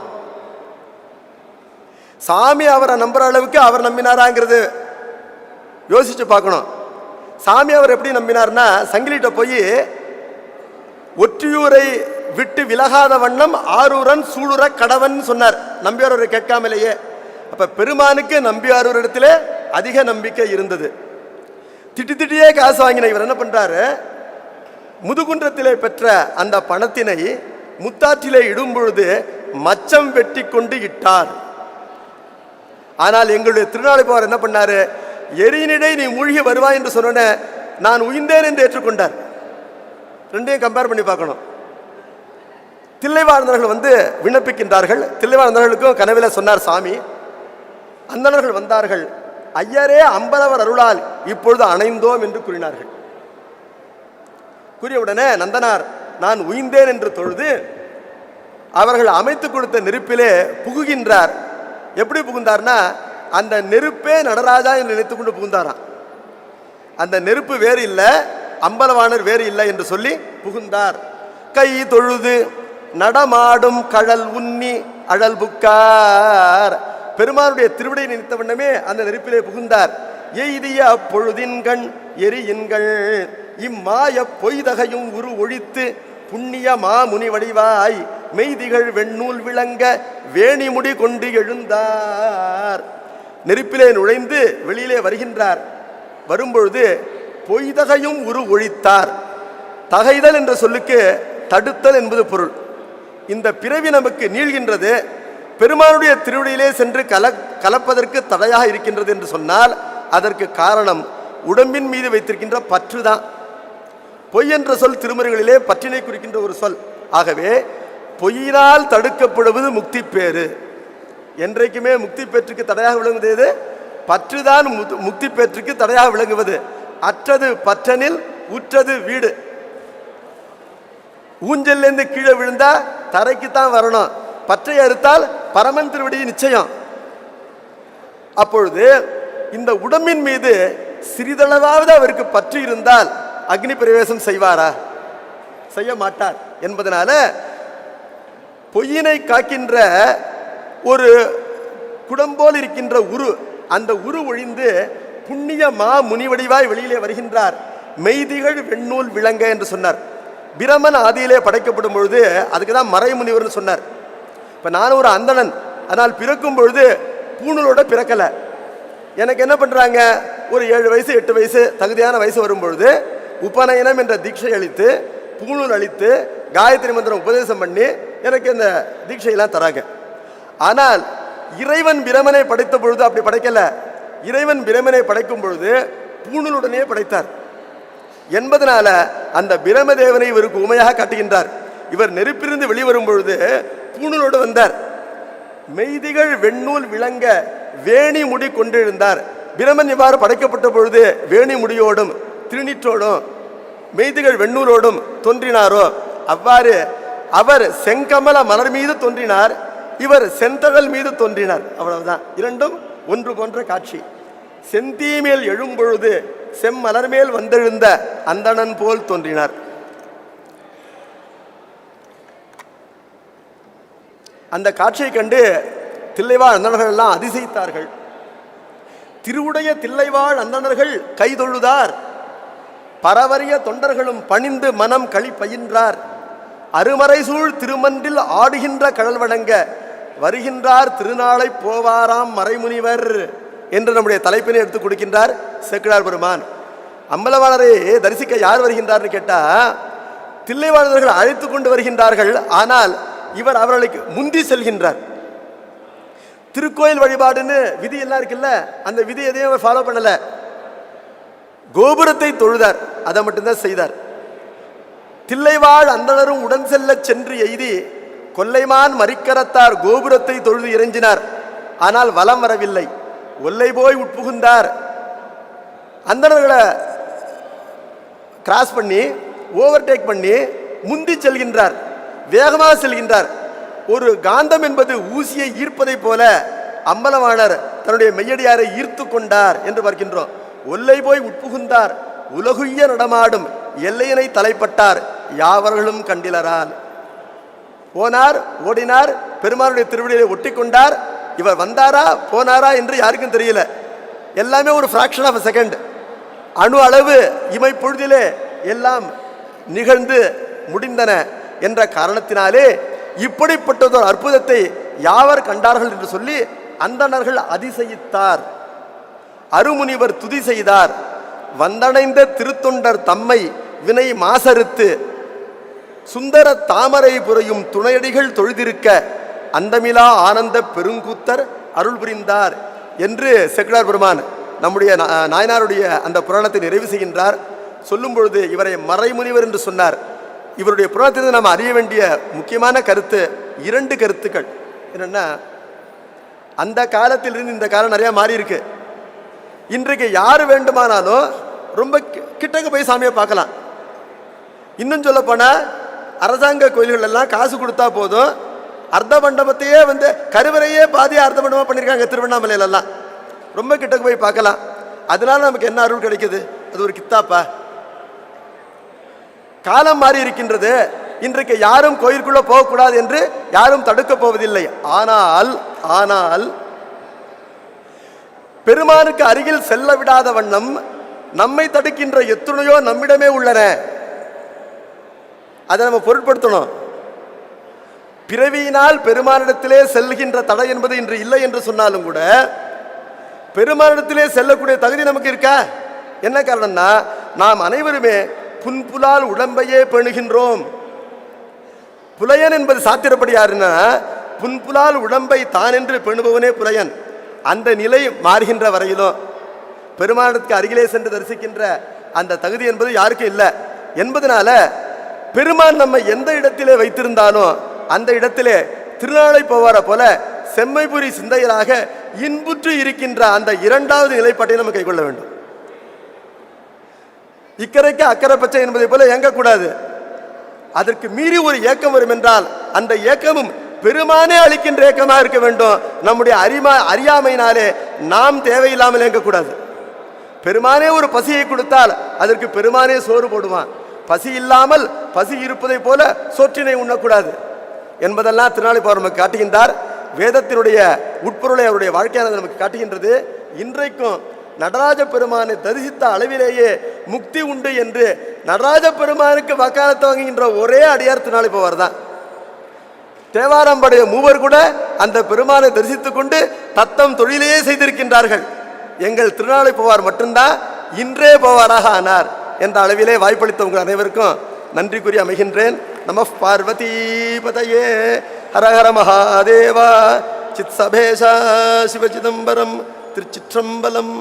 சாமி அவரை நம்புற அளவுக்கு அவர் நம்பினாராங்கிறது யோசிச்சு பார்க்கணும். சாமி அவர் எப்படி நம்பினார்னா, சங்கிலிட்ட போய் ஒற்றியூரை விட்டு விலகாத வண்ணம் ஆரூரன் சூளுர கடவன் சொன்னார், நம்பியாரூரை கேட்காமலேயே. அப்ப பெருமானுக்கு நம்பியாரூர் இடத்துல அதிக நம்பிக்கை இருந்தது. திட்டி திட்டியே காசு வாங்கின இவர் என்ன பண்றாரு, முதுகுன்றத்திலே பெற்ற அந்த பணத்தினை முத்தாற்றிலே இடும் பொழுது மச்சம் வெட்டி கொண்டு இட்டார். ஆனால் எங்களுடைய திருநாளைப்பவர் என்ன பண்ணாரு, எரியினிடை நீ மூழ்கி வருவாய் என்று சொன்ன நான் உயிர்ந்தேன் என்று ஏற்றுக்கொண்டார். ரெண்டையும் கம்பேர் பண்ணி பார்க்கணும். தில்லைவாழ்ந்தவர்கள் வந்து விண்ணப்பிக்கின்றார்கள். தில்லைவாழ்ந்தவர்களுக்கும் கனவில சொன்னார் சாமி. அந்தணர்கள் வந்தார்கள். ஐயரே அம்பலவர் அருளால் இப்பொழுது அணைந்தோம் என்று கூறினார்கள். கூறியவுடனே நந்தனார் நான் உயிர்ந்தேன் என்று தொழுது அவர்கள் அமைத்து கொடுத்த நெருப்பிலே புகுகின்றார். எப்படி புகுந்தார்னா, அந்த நெருப்பே நடராஜா என்று நினைத்துக் கொண்டு புகுந்தாராம். அந்த நெருப்பு வேறு இல்லை, அம்பலவாணர் வேறு இல்லை என்று சொல்லி புகுந்தார். கை தொழுது நடமாடும் கழல் உன்னி அழல் புக்கார். பெருமானுடைய திருவிடை நினைத்த வண்ணமே அந்த நெருப்பிலே புகுந்தார். எய்திய பொழுதின்கண் எரியின்கள் இம்மாய பொய்தகையும் உரு ஒழித்து புண்ணிய மாமுனி வடிவாய் மெய்திகள் வெண்ணூல் விளங்க வேணிமுடி கொண்டு எழுந்தார். நெருப்பிலே நுழைந்து வெளியிலே வருகின்றார். வரும்பொழுது பொய்தகையும் உரு ஒழித்தார். தகைதல் என்ற சொல்லுக்கு தடுத்தல் என்பது பொருள். இந்த பிறவி நமக்கு நீள்கின்றது, பெருமானுடைய திருவடியிலே சென்று கலப்பதற்கு தடையாக இருக்கின்றது என்று சொன்னால் அதற்கு காரணம் உடம்பின் மீது வைத்திருக்கின்ற பற்று தான். பொய் என்ற சொல் திருமறைகளிலே பற்றினை குறிக்கின்ற ஒரு சொல். ஆகவே பொய்யினால் தடுக்கப்படுவது முக்தி பேறு. என்றைக்குமே முக்தி பேற்றுக்கு தடையாக விளங்குவது எது? பற்றுதான் முக்தி பேற்றுக்கு தடையாக விளங்குவது. அற்றது பற்றனில் உற்றது வீடு. ஊஞ்சல்லேருந்து கீழே விழுந்தா தரைக்குத்தான் வரணும். பற்றை அறுத்தால் பரமன் திருவடி நிச்சயம். அப்பொழுது இந்த உடம்பின் மீது சிறிதளவாவது அவருக்கு பற்று இருந்தால் அக்னி பிரவேசம் செய்வாரா? செய்ய மாட்டார். என்பதனால பொய்யினை காக்கின்ற ஒரு குடம்போல் இருக்கின்ற உரு, அந்த உரு ஒழிந்து புண்ணிய மா முனிவடிவாய் வெளியிலே வருகின்றார். மெய்திகள் வெண்ணூல் விளங்க என்று சொன்னார். பிரமன் ஆதியிலே படைக்கப்படும் பொழுது அதுக்கு தான் மறைமுனிவர்னு சொன்னார். இப்போ நான் ஒரு அந்தணன், அதனால் பிறக்கும் பொழுது பூணூலோட பிறக்கலை. எனக்கு என்ன பண்ணுறாங்க, ஒரு 7 வயசு 8 வயசு தகுதியான வயசு வரும்பொழுது உபநயனம் என்ற தீட்சை அளித்து பூணூல் அளித்து காயத்ரி மந்திரம் உபதேசம் பண்ணி எனக்கு இந்த தீட்சையெல்லாம் தராங்க. ஆனால் இறைவன் பிரமனை படைத்த பொழுது அப்படி படைக்கல. இறைவன் பிரமனை படைக்கும் பொழுது பூணூலுடனே படைத்தார் என்பதனால அந்த பிரமதேவனை இவருக்கு உமையாக காட்டுகின்றார். இவர் நெருப்பிலிருந்து வெளிவரும் பொழுது பூணூலோடு வந்தார். மெய்திகள் வெண்ணூல் விளங்க வேணி முடி கொண்டிருந்தார். பிரமன் இவ்வாறு படைக்கப்பட்ட பொழுது வேணி முடியோடும் திருநீற்றோடும் மெய்திகள் வெண்ணூலோடும் தோன்றினாரோ அவ்வாறு அவர் செங்கமல மலர் மீது தோன்றினார், இவர் செந்தழல் மீது தோன்றினார். அவ்வளவுதான். இரண்டும் ஒன்று போன்ற காட்சி. செந்தீமேல் எழும்பொழுது செம்மலர் மேல் வந்தெழுந்த அந்தணன் போல் தோன்றினார். அந்த காட்சியை கண்டு தில்லைவாழ் அந்தணர்கள் எல்லாம் அதிசயித்தார்கள். திருவுடைய தில்லைவாழ் அந்தணர்கள் கைதொழுதார். பரவரிய தொண்டர்களும் பணிந்து மனம் களி பயின்றார். அருமறை சூழ் திருமன்றில் ஆடுகின்ற கடல் வணங்க வருகின்றார் திருநாளை போவாராம் மறைமுனிவர் என்று நம்முடைய தலைப்பினை எடுத்துக் கொடுக்கின்றார் சேக்கிழார் பெருமான். அம்பலவாணரை தரிசிக்க யார் வருகின்றார்னு கேட்டா, தில்லைவாழர்கள் அழைத்து கொண்டு வருகின்றார்கள். ஆனால் இவர் அவர்களுக்கு முந்தி செல்கின்றார். திருக்கோயில் வழிபாடுன்னு விதி எல்லாம் இருக்குல்ல, அந்த விதி எதையும் ஃபாலோ பண்ணல. கோபுரத்தை தொழுதார், அதை மட்டும்தான் செய்தார். தில்லைவாழ் அந்தணரும் உடன் செல்ல சென்று எய்தி கொல்லைமான் மரிக்கரத்தார் கோபுரத்தை தொழுது இறைஞ்சினார். ஆனால் வலம் வரவில்லை. ஒல்லை போய் உட்புகுந்தார். அந்தணர்களை கிராஸ் பண்ணி ஓவர்டேக் பண்ணி முந்தி செல்கின்றார், வேகமாக செல்கின்றார். ஒரு காந்தம் என்பது ஊசியை ஈர்ப்பதை போல அம்பலவாணர் தன்னுடைய மெய்யடியாரை ஈர்த்து கொண்டார் என்று பார்க்கின்றோம். ஒல்லை போய் உட்புகுந்தார், உலகுய்ய நடமாடும் எல்லையினை தலைப்பட்டார், யாவர்களும் கண்டிலரால். போனார், ஓடினார், பெருமானுடைய திருவடியை ஒட்டி கொண்டார். இவர் வந்தாரா போனாரா என்று யாருக்கும் தெரியல. எல்லாமே ஒரு ஃப்ராக்ஷன் ஆஃப் செகண்ட், அணு அளவு இமை பொழுதிலே எல்லாம் நிகழ்ந்து முடிந்தன என்ற காரணத்தினாலே இப்படிப்பட்டதொரு அற்புதத்தை யாவர் கண்டார்கள் என்று சொல்லி அந்தணர்கள் அதிசயித்தார். அருமுனிவர் துதி செய்தார். வந்தடைந்த திருத்தொண்டர் தம்மை வினை மாசறுத்து சுந்தர தாமரை புரையும் துணையடிகள் தொழுதிருக்க அந்தமிலா ஆனந்த பெருங்கூத்தர் அருள் புரிந்தார் என்று சேக்கிழார் பெருமான் நம்முடைய நாயனாருடைய அந்த புராணத்தை நிறைவு செய்கின்றார். சொல்லும் பொழுது இவரை மறைமுனிவர் என்று சொன்னார். இவருடைய புராணத்திலிருந்து நாம் அறிய வேண்டிய முக்கியமான கருத்து 2 கருத்துக்கள் என்னன்னா, அந்த காலத்திலிருந்து இந்த காலம் நிறைய மாறி இருக்கு. இன்றைக்கு யார் வேண்டுமானாலும் ரொம்ப கிட்டக்க போய் சாமியை பார்க்கலாம். இன்னும் சொல்ல போனா அரசாங்க கோயில்கள் எல்லாம் காசு கொடுத்தா போதும், அர்த்த மண்டபத்தையே கருவறையே பாதி அர்த்த மண்டபம் பண்ணியிருக்காங்க திருவண்ணாமலையில எல்லாம். ரொம்ப கிட்டக்கு போய் பார்க்கலாம். அதனால நமக்கு என்ன அருள் கிடைக்குது? அது ஒரு கித்தாப்பா. காலம் மாறி இருக்கின்றது. இன்றைக்கு யாரும் கோயிலுக்குள்ள போகக்கூடாது என்று யாரும் தடுக்க போவதில்லை. ஆனால் பெருமானுக்கு அருகில் செல்ல விடாத வண்ணம் நம்மை தடுக்கின்ற எத்தனையோ நம்மிடமே உள்ளன. அதை நம்ம பொருட்படுத்தணும். பிறவியினால் பெருமானிடத்திலே செல்கின்ற தடை என்பது இன்று இல்லை என்று சொன்னாலும் கூட பெருமானிடத்திலே செல்லக்கூடிய தகுதி நமக்கு இருக்கா? என்ன காரணம்னா, நாம் அனைவருமே புன்புலால் உடம்பையே பேணுகின்றோம். புலையன் என்பது சாத்திரப்படி யாருன்னா, புன்புலால் உடம்பை தான் என்று பேணுபவனே புலையன். அந்த நிலை மாறுகின்ற வரையிலும் பெருமானத்துக்கு அருகிலே சென்று தரிசிக்கின்ற அந்த தகுதி என்பது யாருக்கும் இல்லை என்பதனால பெருமான் நம்ம எந்த இடத்திலே வைத்திருந்தாலும் அந்த இடத்திலே திருநாளை போவார போல செம்மைபுரி சிந்தையராக இன்புற்று இருக்கின்ற அந்த 2வது நிலைப்பாட்டை நம்ம கைக்கொள்ள வேண்டும். இக்கரைக்கு அக்கறை பச்சை என்பதை போல இயங்கக்கூடாது. அதற்கு மீறி ஒரு ஏக்கம் வரும் என்றால் அந்த ஏக்கமும் பெருமானே அளிக்கின்ற ஏக்கமாக இருக்க வேண்டும். நம்முடைய அறியாமையினாலே நாம் தேவையில்லாமல் இயங்கக்கூடாது. பெருமானே ஒரு பசியை கொடுத்தால் அதற்கு பெருமானே சோறு போடுவான். பசி இல்லாமல் பசி இருப்பதை போல சோற்றினை உண்ணக்கூடாது என்பதெல்லாம் திருநாளை போர் நமக்கு காட்டுகின்றார். வேதத்தினுடைய உட்பொருளை அவருடைய வாழ்க்கையானது நமக்கு காட்டுகின்றது. இன்றைக்கும் நடராஜ பெருமானை தரிசித்த அளவிலேயே முக்தி உண்டு என்று நடராஜ பெருமானுக்கு வக்காலத்து வாங்குகின்ற ஒரே அடியார் திருநாளை போவார் தான். தேவாரம்படைய மூவர் கூட அந்த பெருமானை தரிசித்துக் கொண்டு தத்தம் தொழிலையே செய்திருக்கின்றார்கள். எங்கள் திருநாளை போவார் மட்டும்தான் இன்றே போவாராக ஆனார் என்ற அளவிலே வாய்ப்பளித்த உங்கள் அனைவருக்கும் நன்றி கூறி அமைகின்றேன். நம பார்வதி பதையே ஹரஹர மகாதேவா. சித் சபேஷா சிவசிதம்பரம். திருச்சிற்றம்பலம்.